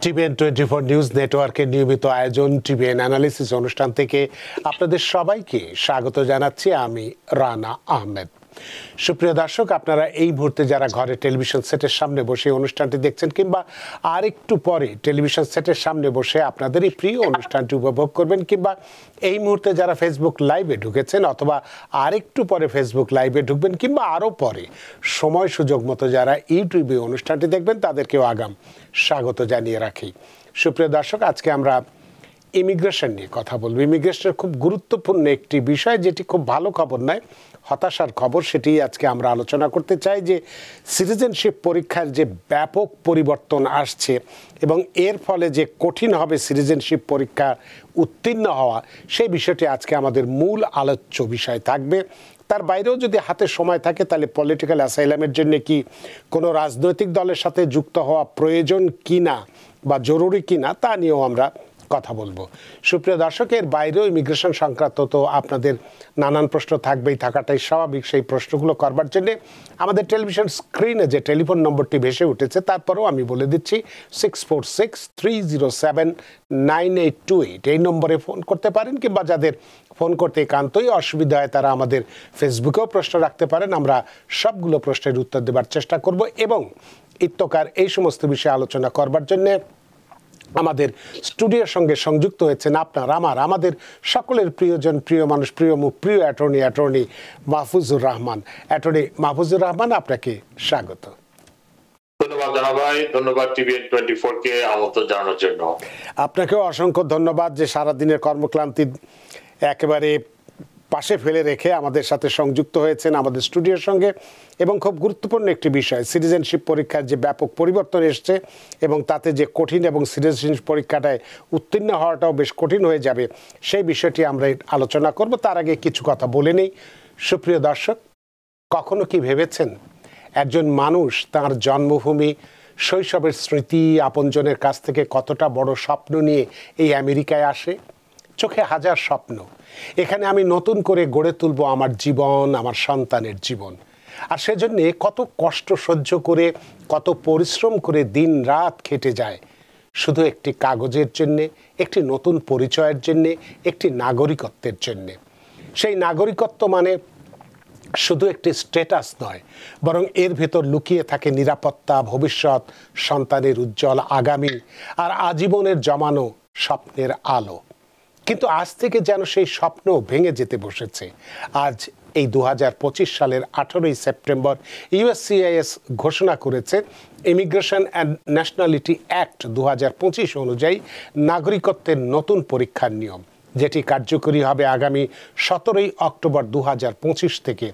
TVN 24 news নেটওয়ার্কের নিয়মিত আয়োজন টিভিএন অ্যানালিসিস অনুষ্ঠান থেকে আপনাদের সবাইকে স্বাগত জানাচ্ছি। আমি রানা আহমেদ। সুপ্রিয় দর্শক, আপনারা এই মুহূর্তে যারা ঘরে টেলিভিশন সেটের সামনে বসে অনুষ্ঠানটি দেখছেন কিংবা আরেকটু পরে টেলিভিশন সেটের সামনে বসে আপনাদের এই প্রিয় অনুষ্ঠানটি উপভোগ করবেন, কিংবা এই মুহূর্তে যারা ফেসবুক লাইভে ঢুকেছেন অথবা আরেকটু পরে ফেসবুক লাইভে ঢুকবেন কিংবা আরও পরে সময় সুযোগ মতো যারা ইউটিউবে অনুষ্ঠানটি দেখবেন, তাদেরকেও আগাম স্বাগত জানিয়ে রাখি। সুপ্রিয় দর্শক, আজকে আমরা ইমিগ্রেশন নিয়ে কথা বলবো। ইমিগ্রেশনের খুব গুরুত্বপূর্ণ একটি বিষয়, যেটি খুব ভালো খবর নয়, হতাশার খবর। সেটি আজকে আমরা আলোচনা করতে চাই যে সিটিজেনশিপ পরীক্ষার যে ব্যাপক পরিবর্তন আসছে এবং এর ফলে যে কঠিন হবে সিটিজেনশিপ পরীক্ষা উত্তীর্ণ হওয়া, সেই বিষয়টি আজকে আমাদের মূল আলোচ্য বিষয় থাকবে। তার বাইরেও যদি হাতে সময় থাকে তাহলে পলিটিক্যাল অ্যাসাইলামের জন্য কি কোনো রাজনৈতিক দলের সাথে যুক্ত হওয়া প্রয়োজন কিনা বা জরুরি কিনা তা নিয়েও আমরা কথা বলবো। সুপ্রিয় দর্শক, এর বাইরেও ইমিগ্রেশন সংক্রান্ত তো আপনাদের নানান প্রশ্ন থাকবেই, থাকাটাই স্বাভাবিক। সেই প্রশ্নগুলো করবার জন্য আমাদের টেলিভিশন স্ক্রিনে যে টেলিফোন নম্বরটি ভেসে উঠেছে, তারপরেও আমি বলে দিচ্ছি 6463079828 এই নম্বরে ফোন করতে পারেন, কিংবা যাদের ফোন করতে একান্তই অসুবিধা হয় তারা আমাদের ফেসবুকেও প্রশ্ন রাখতে পারেন। আমরা সবগুলো প্রশ্নের উত্তর দেবার চেষ্টা করব এবং ইত্যকার এই সমস্ত বিষয়ে আলোচনা করবার জন্যে আমাদের স্টুডিওর সঙ্গে সংযুক্ত হয়েছেন আমাদের সকলের প্রিয়জন, প্রিয় মানুষ, প্রিয় মুখ, প্রিয় অ্যাটর্নি মাহফুজুর রহমান। অ্যাটর্নি মাহফুজুর রহমান, আপনাকে স্বাগত। ধন্যবাদ জানা ভাই, ধন্যবাদ টিভিএন 24 কে আমন্ত্রণ জানানোর জন্য। আপনাকেও অসংখ্য ধন্যবাদ যে সারাদিনের কর্মক্লান্তি একেবারে পাশে ফেলে রেখে আমাদের সাথে সংযুক্ত হয়েছেন আমাদের স্টুডিওর সঙ্গে। এবং খুব গুরুত্বপূর্ণ একটি বিষয়, সিটিজেনশিপ পরীক্ষার যে ব্যাপক পরিবর্তন এসছে এবং তাতে যে কঠিন এবং সিটিজেনশিপ পরীক্ষাটায় উত্তীর্ণ হওয়াটাও বেশ কঠিন হয়ে যাবে, সেই বিষয়টি আমরা আলোচনা করব। তার আগে কিছু কথা বলে নেই। সুপ্রিয় দর্শক, কখনো কি ভেবেছেন একজন মানুষ তার জন্মভূমি, শৈশবের স্মৃতি, আপনজনের কাছ থেকে কতটা বড় স্বপ্ন নিয়ে এই আমেরিকায় আসে? চোখে হাজার স্বপ্ন, এখানে আমি নতুন করে গড়ে তুলব আমার জীবন, আমার সন্তানের জীবন। আর সেজন্যে কত কষ্ট সহ্য করে, কত পরিশ্রম করে দিন রাত খেটে যায় শুধু একটি কাগজের জন্যে, একটি নতুন পরিচয়ের জন্যে, একটি নাগরিকত্বের জন্যে। সেই নাগরিকত্ব মানে শুধু একটি স্ট্যাটাস নয়, বরং এর ভেতর লুকিয়ে থাকে নিরাপত্তা, ভবিষ্যৎ, সন্তানের উজ্জ্বল আগামী আর আজীবনের জমানো স্বপ্নের আলো। কিন্তু আজ থেকে যেন সেই স্বপ্ন ভেঙে যেতে বসেছে। আজ এই 2025 সালের 18 সেপ্টেম্বর ইউএসসিআইএস ঘোষণা করেছে ইমিগ্রেশন অ্যান্ড ন্যাশনালিটি অ্যাক্ট 2025 অনুযায়ী নাগরিকত্বের নতুন পরীক্ষার নিয়ম, যেটি কার্যকরী হবে আগামী 17 অক্টোবর 2025 থেকে।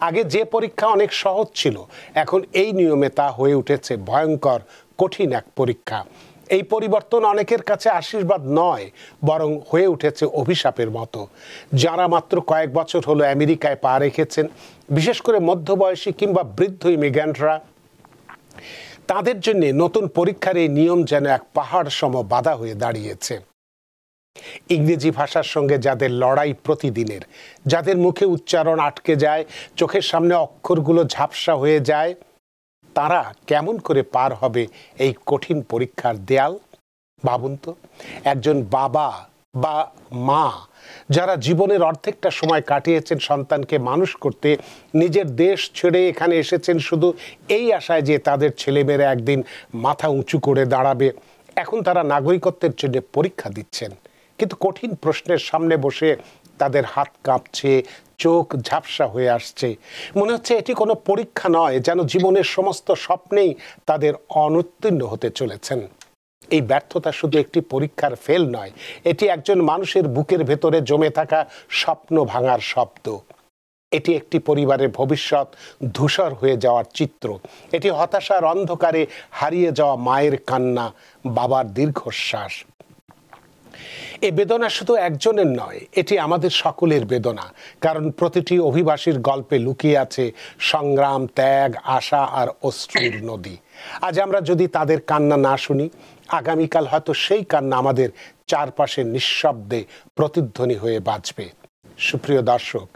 আগে যে পরীক্ষা অনেক সহজ ছিল, এখন এই নিয়মে তা হয়ে উঠেছে ভয়ঙ্কর কঠিন এক পরীক্ষা। এই পরিবর্তন অনেকের কাছে আশীর্বাদ নয়, বরং হয়ে উঠেছে অভিশাপের মতো। যারা মাত্র কয়েক বছর হলো আমেরিকায় পা রেখেছেন, বিশেষ করে মধ্যবয়সী কিংবা বৃদ্ধ ইমিগ্রেন্টরা, তাদের জন্য নতুন পরীক্ষার এই নিয়ম যেন এক পাহাড় সম বাধা হয়ে দাঁড়িয়েছে। ইংরেজি ভাষার সঙ্গে যাদের লড়াই প্রতিদিনের, যাদের মুখে উচ্চারণ আটকে যায়, চোখের সামনে অক্ষরগুলো ঝাপসা হয়ে যায়, তারা কেমন করে পার হবে এই কঠিন পরীক্ষার দেয়াল? ভাবুন তো, একজন বাবা বা মা যারা জীবনের অর্ধেকটা সময় কাটিয়েছেন সন্তানকে মানুষ করতে, নিজের দেশ ছেড়ে এখানে এসেছেন শুধু এই আশায় যে তাদের ছেলেমেয়েরা একদিন মাথা উঁচু করে দাঁড়াবে, এখন তারা নাগরিকত্বের জন্য পরীক্ষা দিচ্ছেন। কিন্তু কঠিন প্রশ্নের সামনে বসে তাদের হাত কাঁপছে, চোখ ঝাপসা হয়ে আসছে। মনে হচ্ছে এটি কোনো পরীক্ষা নয়, যেন জীবনের সমস্ত স্বপ্নেই তাদের অনুত্তীর্ণ হতে চলেছেন। এই ব্যর্থতা শুধু একটি পরীক্ষার ফেল নয়, এটি একজন মানুষের বুকের ভেতরে জমে থাকা স্বপ্ন ভাঙার শব্দ। এটি একটি পরিবারের ভবিষ্যৎ ধূসর হয়ে যাওয়ার চিত্র। এটি হতাশার অন্ধকারে হারিয়ে যাওয়া মায়ের কান্না, বাবার দীর্ঘশ্বাস। এই বেদনা শুধু একজনের নয়, এটি আমাদের সকলের বেদনা। কারণ প্রতিটি অভিবাসীর গল্পে লুকিয়ে আছে সংগ্রাম, ত্যাগ, আশা আর অশ্রুর নদী। আজ আমরা যদি তাদের কান্না না শুনি, আগামীকাল হয়তো সেই কান্না আমাদের চারপাশে নিঃশব্দে প্রতিধ্বনি হয়ে বাজবে। সুপ্রিয় দর্শক,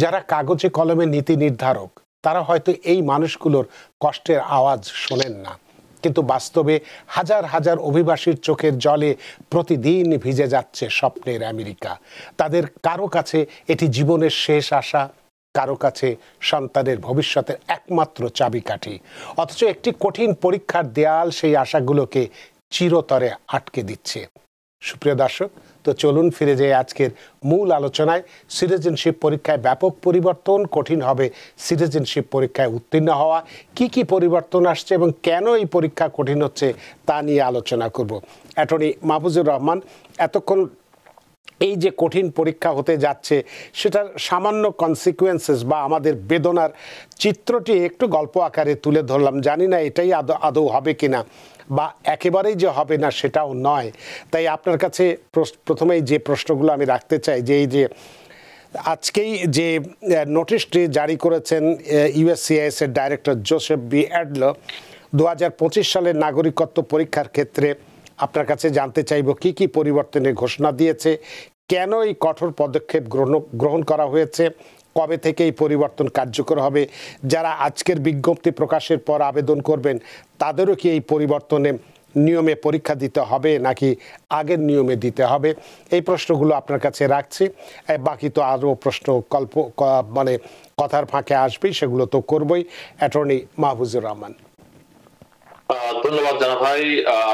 যারা কাগজে কলমে নীতি নির্ধারক, তারা হয়তো এই মানুষগুলোর কষ্টের আওয়াজ শোনেন না, কিন্তু বাস্তবে হাজার হাজার অভিবাসীর চোখের জলে প্রতিদিন ভিজে যাচ্ছে স্বপ্নের আমেরিকা। তাদের কারো কাছে এটি জীবনের শেষ আশা, কারো কাছে সন্তানের ভবিষ্যতের একমাত্র চাবিকাঠি। অথচ একটি কঠিন পরীক্ষার দেয়াল সেই আশাগুলোকে চিরতরে আটকে দিচ্ছে। সুপ্রিয় দর্শক, তো চলুন ফিরে যাই আজকের মূল আলোচনায়। সিটিজেনশিপ পরীক্ষায় ব্যাপক পরিবর্তন, কঠিন হবে সিটিজেনশিপ পরীক্ষায় উত্তীর্ণ হওয়া, কি কি পরিবর্তন আসছে এবং কেন এই পরীক্ষা কঠিন হচ্ছে তা নিয়ে আলোচনা করব। অ্যাটর্নি মাহফুজুর রহমান, এতক্ষণ এই যে কঠিন পরীক্ষা হতে যাচ্ছে সেটার সামান্য কনসিকুয়েন্সেস বা আমাদের বেদনার চিত্রটি একটু গল্প আকারে তুলে ধরলাম। জানি না এটাই আদৌ হবে কিনা বা একেবারেই যে হবে না সেটাও নয়। তাই আপনার কাছে প্রথমেই যে প্রশ্নগুলো আমি রাখতে চাই যে এই যে আজকেই যে নোটিশটি জারি করেছেন ইউএসসিআইএস এর ডাইরেক্টর জোসেফ বি অ্যাডলো 2025 সালের নাগরিকত্ব পরীক্ষার ক্ষেত্রে আপনার কাছে জানতে চাইব কি কি পরিবর্তনের ঘোষণা দিয়েছে, কেন এই কঠোর পদক্ষেপ গ্রহণ করা হয়েছে, কবে থেকে এই পরিবর্তন কার্যকর হবে, যারা আজকের বিজ্ঞপ্তি প্রকাশের পর আবেদন করবেন তাদেরও কি এই পরিবর্তনে নিয়মে পরীক্ষা দিতে হবে নাকি আগের নিয়মে দিতে হবে, এই প্রশ্নগুলো আপনার কাছে রাখছি। বাকি তো আরও প্রশ্ন মানে কথার ফাঁকে আসবেই, সেগুলো তো করবই। অ্যাটর্নি মাহফুজুর রহমান। ধন্যবাদ জানা ভাই,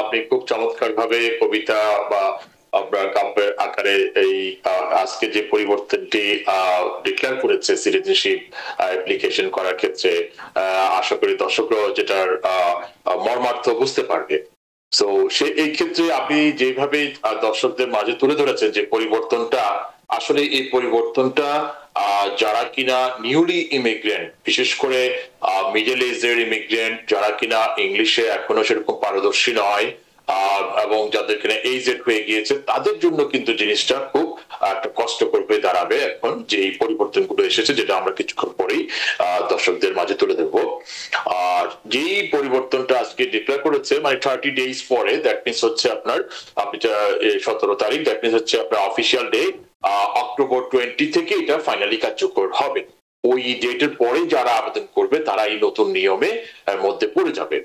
আপনি খুব চমৎকার ভাবে কবিতা বা আপনার কাব্যের আকারে এই আজকে যে পরিবর্তনটি ডিক্লেয়ার করেছে সিটিজেনশিপ অ্যাপ্লিকেশন করার ক্ষেত্রে, আশা করি দর্শকরাও যেটার মর্মার্থ বুঝতে পারবে। সো এই ক্ষেত্রে আপনি যেভাবে দর্শকদের মাঝে তুলে ধরেছেন যে পরিবর্তনটা, আসলে এই পরিবর্তনটা যারা কিনা নিউলি ইমিগ্রেন্ট, বিশেষ করে মিডল এজের ইমিগ্রেন্ট, যারা কিনা ইংলিশে এখনো সেরকম পারদর্শী নয় এবং যাদের কিনা এজেড হয়ে গিয়েছে, তাদের জন্য কিন্তু জিনিসটা খুব একটা কষ্টকর হয়ে দাঁড়াবে এখন যে এই পরিবর্তনগুলো এসেছে, যেটা আমরা কিছুক্ষণ পরেই দর্শকদের মাঝে তুলে দেবো। আর যেই পরিবর্তনটা আজকে ডিক্লেয়ার করেছে, মানে 30 ডেজ পরে, দ্যাট মিনস হচ্ছে আপনার 17 তারিখ, দ্যাট মিনস হচ্ছে আপনার অফিসিয়াল ডে অক্টোবর 20 থেকে এটা ফাইনালি কার্যকর হবে। ওই ডেটের পরে যারা আবেদন করবে তারা এই নতুন নিয়মে মধ্যে পড়ে যাবে।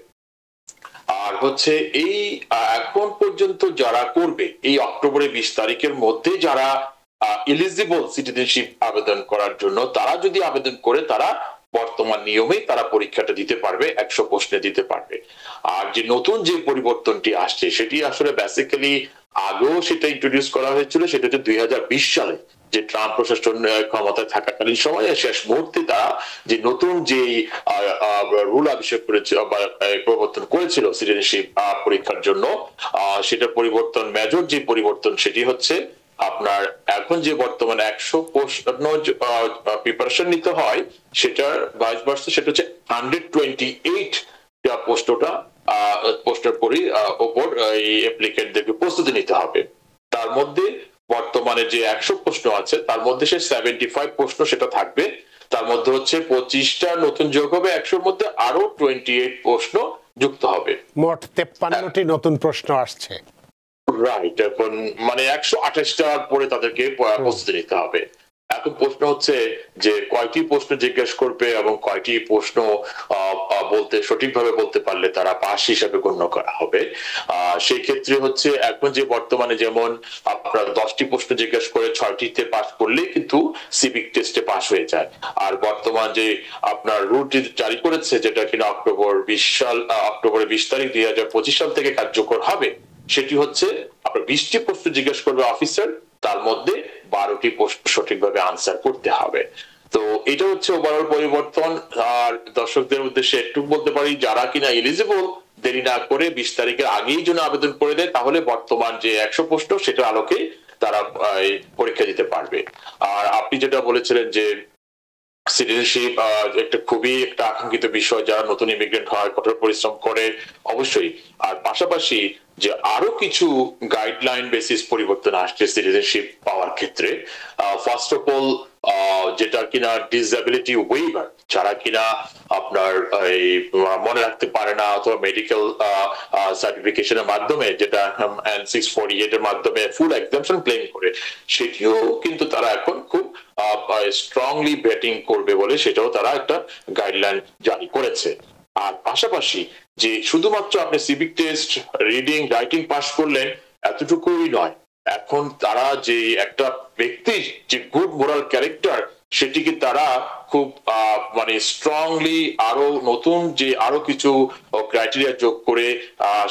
আর হচ্ছে এই এখন পর্যন্ত যারা করবে এই অক্টোবরের 20 তারিখের মধ্যে যারা এলিজিবল সিটিজেনশিপ আবেদন করার জন্য, তারা যদি আবেদন করে তারা বর্তমান নিয়মে তারা পরীক্ষাটা দিতে পারবে, 100 প্রশ্নে দিতে পারবে। আর যে নতুন যে পরিবর্তনটি আসছে সেটি আসলে বেসিক্যালি আগেও সেটা ইন্ট্রোডিউস করা হয়েছিল, সেটা হচ্ছে 2020 সালে যে ট্রাম্প প্রশাসন ক্ষমতায় থাকাকালীন সময়ে শেষ মুহূর্তে তারা যে নতুন যে রুল আবিষ্কার করেছিল বা প্রবর্তন করেছিল সিটিজেনশিপ পরীক্ষার জন্য, সেটা পরিবর্তন, মেজর যে পরিবর্তন সেটি হচ্ছে আপনার এখন যে বর্তমানে 100 প্রশ্ন প্রিপারেশন নিতে হয়, সেটার 22%, সেটা হচ্ছে 128 পোস্টের উপর এই অ্যাপ্লিকেন্টদেরকে প্রস্তুতি নিতে হবে। তার মধ্যে বর্তমানে যে 100 প্রশ্ন আছে তার মধ্যে সে 75 প্রশ্ন সেটা থাকবে, তার মধ্যে হচ্ছে 25টা নতুন যোগ হবে, 100-র মধ্যে আরো 28 প্রশ্ন যুক্ত হবে, মোট 53টি নতুন প্রশ্ন আসছে। রাইট, এখন মানে 128টার পরে তাদেরকে প্রস্তুতি নিতে হবে। এখন প্রশ্ন হচ্ছে যে কয়টি প্রশ্ন জিজ্ঞেস করবে এবং কয়টি প্রশ্ন বলতে সঠিকভাবে বলতে পারলে তারা পাস হিসাবে গণ্য করা হবে। সেই ক্ষেত্রে হচ্ছে এখন যে বর্তমানে যেমন আপনার 10টি প্রশ্ন জিজ্ঞেস করে 6টিতে পাস করলে কিন্তু সিভিক টেস্টে পাস হয়ে যায়। আর বর্তমান যে আপনার রুলটি জারি করেছে, যেটা কিনা অক্টোবরের 20 তারিখ 2025 সাল থেকে কার্যকর হবে, সেটি হচ্ছে আপনার 20টি প্রশ্ন জিজ্ঞেস করবে অফিসার, তার মধ্যে 12টি প্রশ্ন সঠিকভাবে আনসার করতে হবে। তো এটা হচ্ছে ওভারঅল পরিবর্তন। আর দর্শকদের উদ্দেশ্যে একটু বলতে পারি, যারা কিনা এলিজিবল দেরি না করে 20 তারিখের আগেই জন্য আবেদন করে দেয়, তাহলে বর্তমান যে 100 প্রশ্ন সেটার আলোকে তারা পরীক্ষা দিতে পারবে। আর আপনি যেটা বলেছিলেন যে সিটিজেনশিপ একটা খুবই একটা আকাঙ্ক্ষিত বিষয়, যারা নতুন ইমিগ্রেন্ট হয় কঠোর পরিশ্রম করে অবশ্যই। আর পাশাপাশি যে আরো কিছু গাইডলাইন বেসিস পরিবর্তন আসছে সিটিজেনশিপ পাওয়ার ক্ষেত্রে। ফার্স্ট অফ অল, যেটা কিনা ডিসএবিলিটি ওয়েভার, যারা কিনা আপনার এই মনে রাখতে পারে না অথবা মেডিকেল সার্টিফিকেশনের মাধ্যমে, যেটা N648 এর মাধ্যমে ফুল এক্সাম্পশন ক্লেম করে, সেটিও কিন্তু তারা এখন খুব স্ট্রংলি ব্যাটিং করবে বলে সেটাও তারা একটা গাইডলাইন জারি করেছে। আর পাশাপাশি যে শুধুমাত্র আপনি civic test, reading, writing pass করলেন এতটুকুই নয়। এখন তারা যে একটা ব্যক্তির যে গুড মোরাল ক্যারেক্টার, সেটিকে তারা খুব মানে স্ট্রংলি আরো নতুন যে আরো কিছু ক্রাইটেরিয়া যোগ করে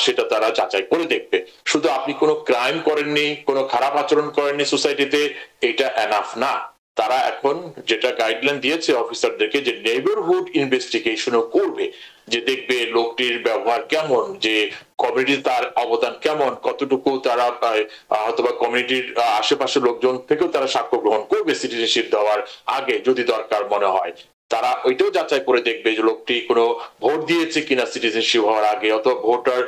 সেটা তারা যাচাই করে দেখবে। শুধু আপনি কোনো ক্রাইম করেননি, কোনো খারাপ আচরণ করেননি সোসাইটিতে, এটা এনাফ না। তারা এখন যেটা গাইডলাইন দিয়েছে অফিসারদেরকে, যে নেইবারহুড ইনভেস্টিগেশনও করবে, যে দেখবে লোকটির ব্যবহার কেমন, যে কমিউনিটি তার অবদান কেমন, কতটুকু তারা হয়তোবা কমিউনিটির আশেপাশের লোকজন থেকেও তারা সাক্ষ্য গ্রহণ করবে সিটিজেনশিপ দেওয়ার আগে যদি দরকার মনে হয়। তারা ওইটাও যাচাই করে দেখবে যে লোকটি কোনো ভোট দিয়েছে কিনা সিটিজেনশিপ হওয়ার আগে, অথবা ভোটার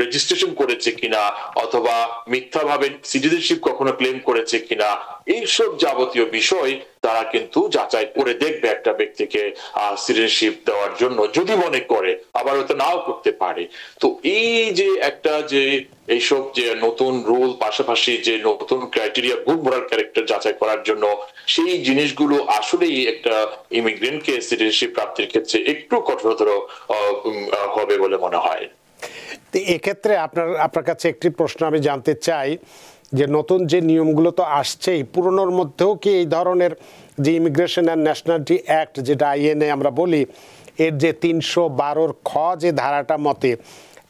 রেজিস্ট্রেশন করেছে কিনা, অথবা মিথ্যাভাবে সিটিজেনশিপ কখনো ক্লেম করেছে কিনা। এইসব যাবতীয় বিষয় তারা কিন্তু যাচাই করে দেখবে একটা ব্যক্তিকে সিটিজেনশিপ দেওয়ার জন্য, যদি মনে করে, আবার হয়তো নাও করতে পারে। তো এই যে একটা যে এইসব যে নতুন রুল, পাশাপাশি যে নতুন ক্রাইটেরিয়া গুড মোরাল ক্যারেক্টার যাচাই করার জন্য, সেই জিনিসগুলো আসলেই একটা ইমিগ্রেন্টকে সিটিজেনশিপ প্রাপ্তির ক্ষেত্রে একটু কঠোরতর হবে বলে মনে হয়। এক্ষেত্রে আপনার কাছে একটি প্রশ্ন আমি জানতে চাই, যে নতুন যে নিয়মগুলো তো আসছেই, পুরনোর মধ্যেও কি এই ধরনের যে ইমিগ্রেশন অ্যান্ড ন্যাশনালিটি অ্যাক্ট, যেটা আইএনএ আমরা বলি, এর যে ৩১২ খ যে ধারাটা মতে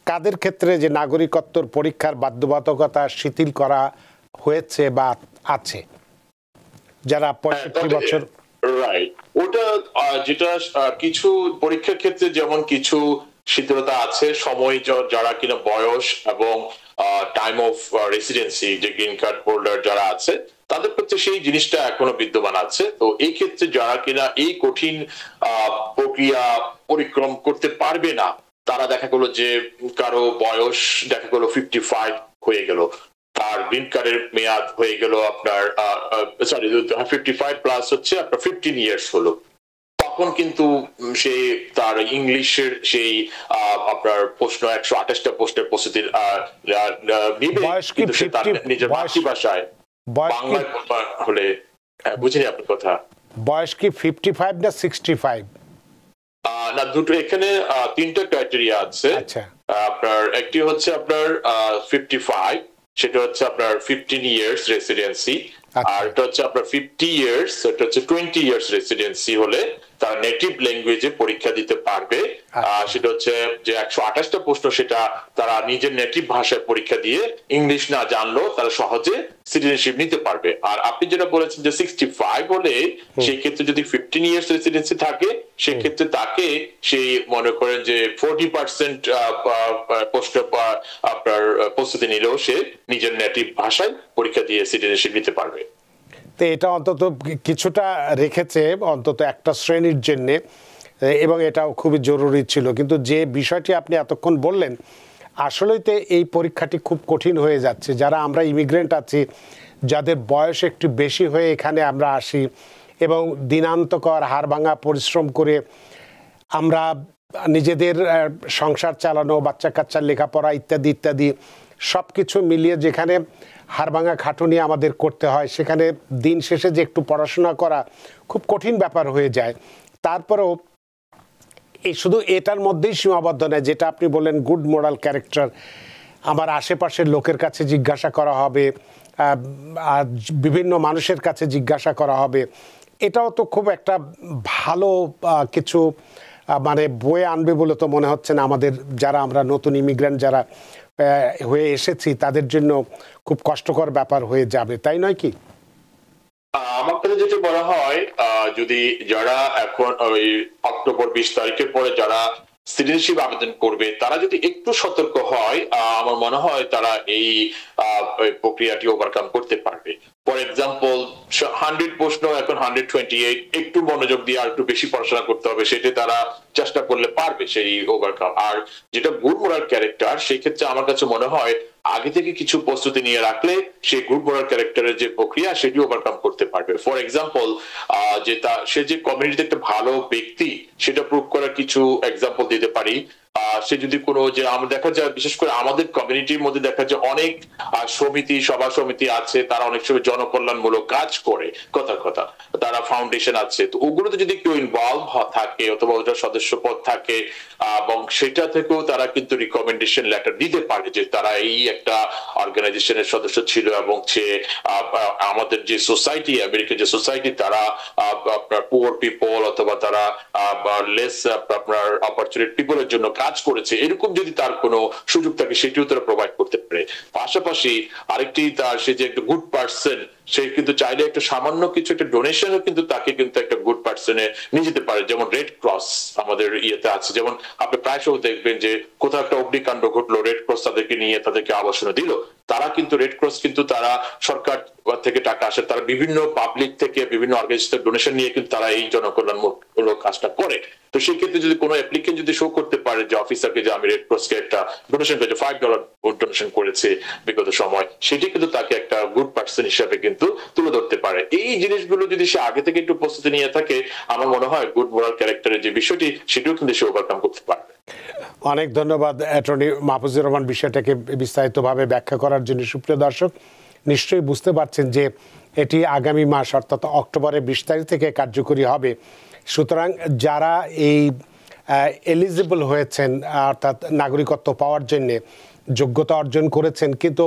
কাদের ক্ষেত্রে যে নাগরিকত্বর পরীক্ষার বাধ্যবাধকতা শিথিল করা হয়েছে বা আছে, যারা 65 বছর? রাইট, ওটা যেটা কিছু পরীক্ষার ক্ষেত্রে যেমন কিছু শিথিলতা আছে, সময় যারা কিনা বয়স এবং টাইম অফ রেসিডেন্সি, যে গ্রিন কার্ড হোল্ডার যারা আছে, তাদের ক্ষেত্রে সেই জিনিসটা এখনো বিদ্যমান আছে। তো এই ক্ষেত্রে যারা কিনা এই কঠিন প্রক্রিয়া পরিক্রম করতে পারবে না, তারা দেখা গেলো যে কারো বয়স দেখা গেলো 55 হয়ে গেল, তার গ্রিন কার্ডের মেয়াদ হয়ে গেল আপনার 55 প্লাস হচ্ছে আপনার 15 ইয়ার্স হলো, তখন কিন্তু সে তার ইংলিশের সেই আপনার প্রশ্ন 128টা প্রশ্নের প্রস্তুতি নিবে, কিন্তু সে তার নিজের মাতৃভাষায় বাংলায় হলে। বুঝিনি আপনার কথা। বয়স কি 55 না 65? না, দুটো এখানে তিনটা ক্রাইটেরিয়া আছে। আপনার একটি হচ্ছে আপনার 55, সেটা হচ্ছে আপনার 15 ইয়ার্স রেসিডেন্সি, আর এটা হচ্ছে আপনার 50 ইয়ার্স, এটা হচ্ছে 20 ইয়ার্স রেসিডেন্সি হলে তারা নেটিভ ল্যাঙ্গুয়েজে পরীক্ষা দিতে পারবে। সেটা হচ্ছে যে 128টা প্রশ্ন, সেটা তারা নিজের নেটিভ ভাষায় পরীক্ষা দিয়ে ইংলিশ না জানলেও তারা সহজে সিটিজেনশিপ নিতে পারবে। আর আপনি যেটা বলেছেন যে 65 হলে সেই ক্ষেত্রে যদি 15 ইয়ার্স রেসিডেন্সি থাকে, সেক্ষেত্রে তাকে সেই মনে করেন যে 40% প্রশ্ন আপনার প্রস্তুতি নিলেও সে নিজের নেটিভ ভাষায় পরীক্ষা দিয়ে সিটিজেনশিপ নিতে পারবে। তো এটা অন্তত কিছুটা রেখেছে অন্তত একটা শ্রেণীর জন্য, এবং এটাও খুবই জরুরি ছিল। কিন্তু যে বিষয়টি আপনি এতক্ষণ বললেন, আসলেই তো এই পরীক্ষাটি খুব কঠিন হয়ে যাচ্ছে। যারা আমরা ইমিগ্রেন্ট আছি, যাদের বয়স একটু বেশি হয়ে এখানে আমরা আসি এবং দিনান্তকর হাড়ভাঙা পরিশ্রম করে আমরা নিজেদের সংসার চালানো, বাচ্চা কাচ্চার লেখাপড়া ইত্যাদি ইত্যাদি সব কিছু মিলিয়ে যেখানে হাড়ভাঙা খাটুনি আমাদের করতে হয়, সেখানে দিন শেষে যে একটু পড়াশোনা করা খুব কঠিন ব্যাপার হয়ে যায়। তারপরেও এই শুধু এটার মধ্যেই সীমাবদ্ধ নয়, যেটা আপনি বললেন গুড মোরাল ক্যারেক্টার, আমার আশেপাশের লোকের কাছে জিজ্ঞাসা করা হবে, বিভিন্ন মানুষের কাছে জিজ্ঞাসা করা হবে। এটাও তো খুব একটা ভালো কিছু মানে বয়ে আনবে বলে তো মনে হচ্ছে না। আমাদের যারা আমরা নতুন ইমিগ্রেন্ট যারা হয়ে এসেছি, তাদের জন্য খুব কষ্টকর ব্যাপার হয়ে যাবে, তাই নয় কি? আমার কাছে যেটা বলা হয়, যদি যারা এখন ওই অক্টোবর 20 তারিখের পরে যারা সিটিজেনশিপ আবেদন করবে, তারা যদি একটু সতর্ক হয়, আমার মনে হয় তারা এই প্রক্রিয়াটি ওভারকাম করতে পারবে। ফর এক্সাম্পল 100 প্রশ্ন এখন 128, একটু মনোযোগ দিয়ে আর একটু বেশি পড়াশোনা করতে হবে, সেটা তারা চেষ্টা করলে পারবে সেই ওভারকাম। আর যেটা গুড মোরাল ক্যারেক্টার, সেই ক্ষেত্রে আমার কাছে মনে হয় আগে থেকে কিছু প্রস্তুতি নিয়ে রাখলে সেই গুড মোরাল ক্যারেক্টারের যে প্রক্রিয়া, সেটি ওভারকাম করতে পারবে। ফর এক্সাম্পল, সে যে কমিউনিটিতে একটা ভালো ব্যক্তি, সেটা প্রুভ করার কিছু এক্সাম্পল দিতে পারি। সে যদি কোনো যে আমরা দেখা যায় বিশেষ করে আমাদের কমিউনিটির মধ্যে দেখা যায় অনেক সমিতি সভা সমিতি আছে, তারা অনেক সময় জনকল্যাণমূলক কাজ করে, কথা তারা ফাউন্ডেশন আছে, তো ওগুলোতে যদি কেউ ইনভলভ থাকে অথবা ওটার সদস্য পদ থাকে এবং সেটা থেকেও তারা কিন্তু রিকমেন্ডেশন লেটার দিতে পারে যে তারা এই একটা অর্গানাইজেশনের সদস্য ছিল এবং সে আমাদের যে সোসাইটি, আমেরিকার যে সোসাইটি, তারা আপনার পুয়ার পিপল অথবা তারা লেস আপনার অপরচুনিটি পিপলের জন্য কাজ করেছে, এরকম যদি তার কোনো সুযোগ থাকে সেটিও তারা প্রোভাইড করতে পারে। পাশাপাশি আরেকটি তার সে যে একটা গুড পার্সন, সে কিন্তু চাইলে একটা সামান্য কিছু একটা ডোনেশনও কিন্তু তাকে কিন্তু একটা গুড পার্সনে নিয়ে যেতে পারে। যেমন রেড ক্রস আমাদের ইয়েতে আছে, যেমন আপনি প্রায় সময় দেখবেন যে কোথাও একটা অগ্নিকাণ্ড ঘটলো, রেড ক্রস তাদেরকে নিয়ে তাদেরকে আবাসন দিল। তারা কিন্তু রেড ক্রস কিন্তু তারা সরকার থেকে টাকা আসে, তারা বিভিন্ন পাবলিক থেকে বিভিন্ন অর্গানাইজেশন ডোনেশন নিয়ে কিন্তু তারা এই জনকল্যাণমূলক কাজটা করে। তো সেই ক্ষেত্রে যদি কোনো অ্যাপ্লিকেন্ট যদি শো করতে পারে যে অফিসারকে যে আমি রেড ক্রসকে একটা ডোনেশন করেছি, $5 ডোনেশন করেছে বিগত সময়, সেটি কিন্তু তাকে একটা গুড পার্সন হিসাবে কিন্তু তুলে ধরতে পারে। এই জিনিসগুলো যদি সে আগে থেকে একটু প্রস্তুতি নিয়ে থাকে, আমার মনে হয় গুড মোরাল ক্যারেক্টারের যে বিষয়টি সেটিও কিন্তু সে ওভারকাম করতে পারবে। অনেক ধন্যবাদ অ্যাটর্নি মাহফুজুর রহমান বিষয়টাকে বিস্তারিতভাবে ব্যাখ্যা করার জন্য। সুপ্রিয় দর্শক, নিশ্চয়ই বুঝতে পারছেন যে এটি আগামী মাস অর্থাৎ অক্টোবরের 20 তারিখ থেকে কার্যকরী হবে। সুতরাং যারা এই এলিজিবল হয়েছেন অর্থাৎ নাগরিকত্ব পাওয়ার জন্য যোগ্যতা অর্জন করেছেন কিন্তু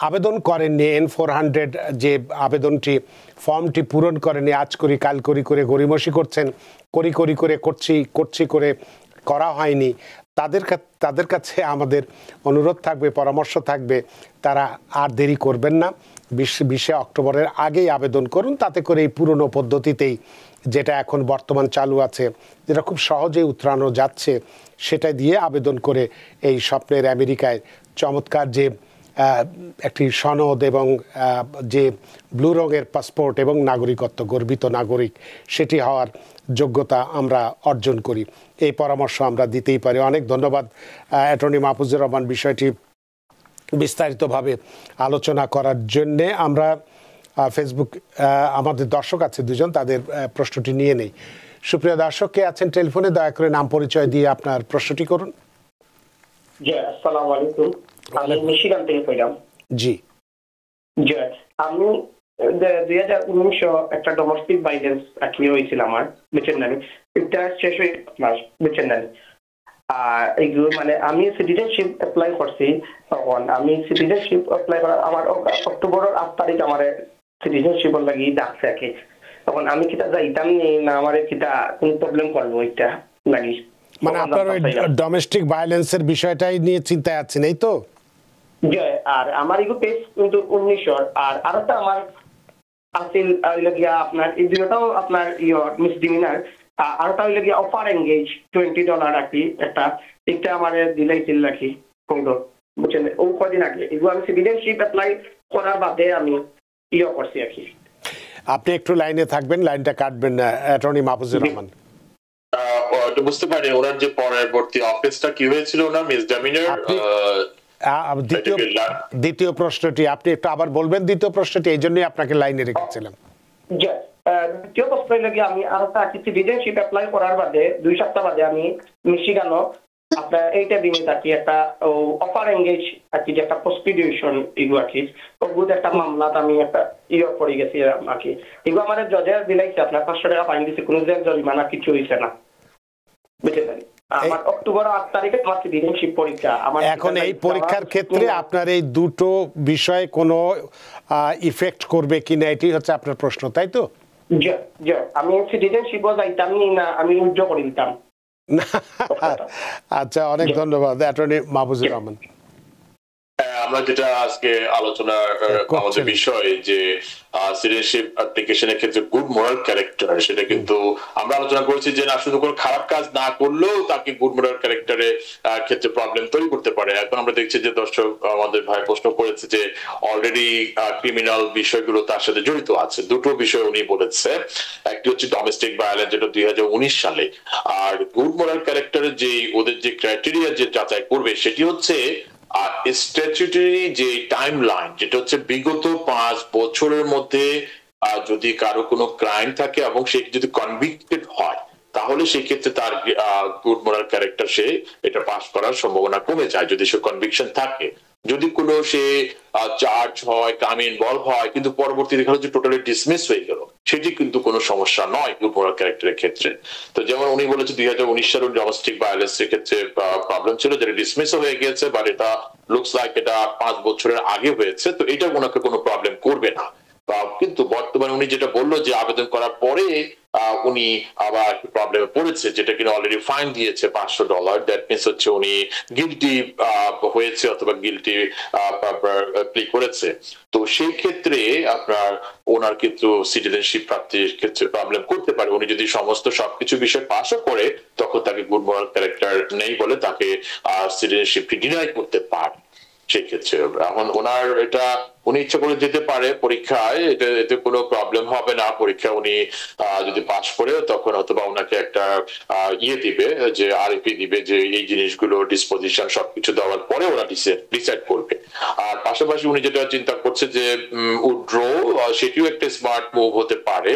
আবেদন করেননি, N-400 যে আবেদনটি ফর্মটি পূরণ করেনি, আজ করি কাল করি করে গড়িমসি করছেন, করি করে করছি করে করা হয়নি, তাদের কাছে আমাদের অনুরোধ থাকবে, পরামর্শ থাকবে, তারা আর দেরি করবেন না, 20 অক্টোবরের আগেই আবেদন করুন। তাতে করে এই পুরনো পদ্ধতিতেই যেটা এখন বর্তমান চালু আছে, যেটা খুব সহজেই উতরানো যাচ্ছে, সেটা দিয়ে আবেদন করে এই স্বপ্নের আমেরিকায় চমৎকার যে একটি সনদ এবং যে ব্লু রঙের পাসপোর্ট এবং নাগরিকত্ব, গর্বিত নাগরিক সেটি হওয়ার যোগ্যতা আমরা অর্জন করি, এই পরামর্শ আমরা দিতেই পারি। অনেক ধন্যবাদ অ্যাটর্নি মাহফুজুর রহমান বিষয়টি বিস্তারিতভাবে আলোচনা করার জন্যে। আমরা ফেসবুক আমাদের দর্শক আছে দুজন, তাদের প্রশ্নটি নিয়ে নেই। সুপ্রিয় দর্শক, কে আছেন টেলিফোনে? দয়া করে নাম পরিচয় দিয়ে আপনার প্রশ্নটি করুন। জি, আসসালামু আলাইকুম। আমি মিশিগান থেকে কইলাম। জি জি, আমি 2019 একটা ডোমেস্টিক ভায়োলেন্স অ্যাক্টিভ হয়েছিল আমার, বুঝছেন না? এটা শেষ হয়ে মাস, বুঝছেন না? এইগুলো মানে আমি সিটিজেনশিপ অ্যাপ্লাই করছি, তখন আমি সিটিজেনশিপ অ্যাপ্লাই করা আমার অক্টোবরের 8 তারিখ আমার সিটিজেনশিপের লাগি ডাকছে আর কি। তখন আমি কিটা যাইতাম না, আমার কিটা কোন প্রবলেম করবো এটা লাগি। মানে আপনার ওই ডোমেস্টিক ভায়োলেন্সের বিষয়টাই নিয়ে চিন্তায় আছেন, এই তো? জয়, আর আমার এগুলো পেজ কিন্তু 1900, আর আরেকটা আমার আসিল গিয়া আপনার এই দুটোটাও আপনার মিসডিমিনার, আরেকটা হইলে গিয়া অফার এঙ্গেজ $20 আর কি, একটা এটা আমার দিলাইছিল আর কি কোনটো, বুঝছেন? ও কদিন আগে এগুলো আমি সিটিজেনশিপ অ্যাপ্লাই করার বাদে আমি করছি আর কি। আপনি একটু লাইনে থাকবেন, লাইনটা কাটবেন না অ্যাটর্নি মাহফুজুর রহমান। বুঝতে পারি ওনার যে পরবর্তী অফিসটা কি হয়েছিল, ওনার মিসডেমিনার। দ্বিতীয় প্রশ্নটি আপনি একটু আবার বলবেন? দ্বিতীয় প্রশ্নটি এই জন্যই আপনাকে লাইনে রেখেছিলাম। দ্বিতীয় প্রশ্ন লাগে আমি আরেকটা সিটিজেনশিপ অ্যাপ্লাই করার বাদে 2 সপ্তাহ বাদে আমি মিশিগানো আপনার এইটা দিনে থাকি একটা অফার এঙ্গেজ আর কি, যে একটা প্রসিকিউশন এগুলো আর কি, ওগুলো একটা মামলাত আমি একটা পড়ে গেছি আর কি। এগুলো আমার জজের দিলাইছে আপনার $500 ফাইন দিচ্ছে, কোনো জরিমানা কিছু হয়েছে না, বুঝলেন? আমার অক্টোবর 8 তারিখে আমার সিটিজেনশিপ পরীক্ষা। আমার এখন এই পরীক্ষার ক্ষেত্রে আপনার এই দুটো বিষয় কোনো ইফেক্ট করবে কিনা, এটি হচ্ছে আপনার প্রশ্ন, তাই তো? আমি সিটিজেনশিপ যাইতাম না, আমি উজ্জ্ব করে দিতাম। আচ্ছা, অনেক ধন্যবাদ অ্যাটর্নি মাহফুজুর রহমান। আমরা যেটা আজকে আলোচনার আমাদের বিষয় যে সিটিজেনশিপ অ্যাপ্লিকেশনের ক্ষেত্রে গুড মোরাল ক্যারেক্টার, সেটা কিন্তু আমরা আলোচনা করেছি যে না শুধু কোনো খারাপ কাজ না করলেও তাকে গুড মোরাল ক্যারেক্টারের ক্ষেত্রে প্রবলেম তৈরি করতে পারে। এখন আমরা দেখছি যে দর্শক আমাদের ভাই প্রশ্ন করেছে যে অলরেডি ক্রিমিনাল বিষয়গুলো তার সাথে জড়িত আছে। দুটো বিষয় উনি বলেছে, একটি হচ্ছে ডোমেস্টিক ভায়োলেন্স, যেটা 2019 সালে, আর গুড মোরাল ক্যারেক্টারের যে ওদের যে ক্রাইটেরিয়া যে যাচাই করবে সেটি হচ্ছে স্ট্যাচুটরি যে টাইম লাইন, যেটা হচ্ছে বিগত 5 বছরের মধ্যে যদি কারো কোনো ক্রাইম থাকে এবং সে যদি কনভিক্টেড হয়, তাহলে সেই ক্ষেত্রে তার গুড মোরাল ক্যারেক্টার সে এটা পাস করার সম্ভাবনা কমে যায় যদি সে কনভিকশন থাকে। যদি কোনো সে চার্জ হয়, ক্রাইমে ইনভলভ হয়, কিন্তু পরবর্তীতে দেখা যাচ্ছে টোটালি ডিসমিস হয়ে গেল, সেটি কিন্তু কোনো সমস্যা নয় গুড মোরাল ক্যারেক্টারের ক্ষেত্রে। তো যেমন উনি বলেছে 2019 সালের ডোমেস্টিক ভায়োলেন্সের ক্ষেত্রে প্রবলেম ছিল, যেটা ডিসমিস হয়ে গিয়েছে, বাট এটা লুকস লাইক এটা 5 বছরের আগে হয়েছে, তো এটা ওনাকে কোনো প্রবলেম করবে না। কিন্তু বর্তমানে উনি যেটা বললো যে আবেদন করার পরে উনি আবার প্রবলেমে পড়েছে, যেটা কিনা অলরেডি ফাইন দিয়েছে $500। দ্যাট মিনস হচ্ছে উনি গিলটি হয়েছে অথবা গিলটি প্লে করেছে। তো সেই ক্ষেত্রে আপনার ওনার কিন্তু সিটিজেনশিপ প্রাপ্তির ক্ষেত্রে প্রবলেম করতে পারে। উনি যদি সমস্ত সবকিছু বিষয় পাসও করে, তখন তাকে গুড মোরাল ক্যারেক্টার নেই বলে তাকে সিটিজেনশিপ ডিনাই করতে পারে সেক্ষেত্রে। এখন ওনার এটা উনি ইচ্ছা করে যেতে পারে পরীক্ষায়, এতে কোনো প্রবলেম হবে না। পরীক্ষা উনি যদি পাস করে, তখন অথবা ওনাকে একটা দিবে, যে আরপি দিবে, যে এই জিনিসগুলো ডিসপোজিশন সবকিছু দেওয়ার পরে ওরা ডিসাইড করবে। আর পাশাপাশি উনি যেটা চিন্তা করছে যে উইথড্র, সেটিও একটা স্মার্ট মুভ হতে পারে।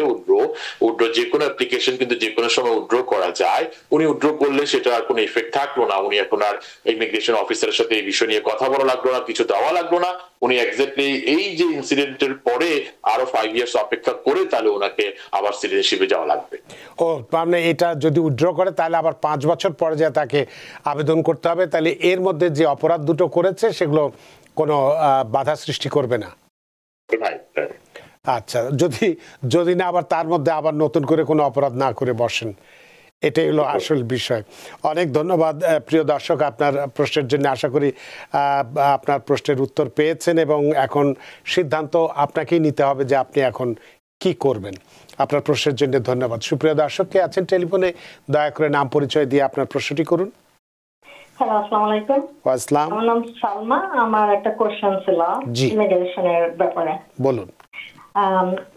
উইথড্র যে কোনো অ্যাপ্লিকেশন কিন্তু যে কোনো সময় উইথড্র করা যায়। উনি উইথড্র করলে সেটা আর কোনো ইফেক্ট থাকলো না। উনি এখন আর ইমিগ্রেশন অফিসারের সাথে এই বিষয় নিয়ে কথা বলা লাগলো না, কিছু দেওয়া লাগলো না। উনি এক্স্যাক্টলি এই যে ইনসিডেন্টের পরে আরো 5 ইয়ার্স অপেক্ষা করে তাহলে ওনাকে আবার সিটিজেনশিপে যাওয়া লাগবে। ও মানে এটা যদি উইথড্র করে তাহলে আবার 5 বছর পরে যে তাকে আবেদন করতে হবে, তাহলে এর মধ্যে যে অপরাধ দুটো করেছে সেগুলো কোনো বাধা সৃষ্টি করবে না। আচ্ছা, যদি না আবার তার মধ্যে আবার নতুন করে কোনো অপরাধ না করে বসেন, এটাই হলো আসল বিষয়। অনেক ধন্যবাদ প্রিয় দর্শক আপনার প্রশ্নের জন্য। আশা করি আপনার প্রশ্নের উত্তর পেয়েছেন এবং এখন সিদ্ধান্ত আপনাকেই নিতে হবে যে আপনি এখন কি করবেন। আপনার প্রশ্নের জন্য ধন্যবাদ। সুপ্রিয় দর্শক, কে আছেন টেলিফোনে, দয়া করে নাম পরিচয় দিয়ে আপনার প্রশ্নটি করুন। হ্যালো, আসসালামু আলাইকুম। আসসালাম। আমার নাম সালমা। আমার একটা কোশ্চেন ছিল ইমিগ্রেশনের ব্যাপারে। বলুন।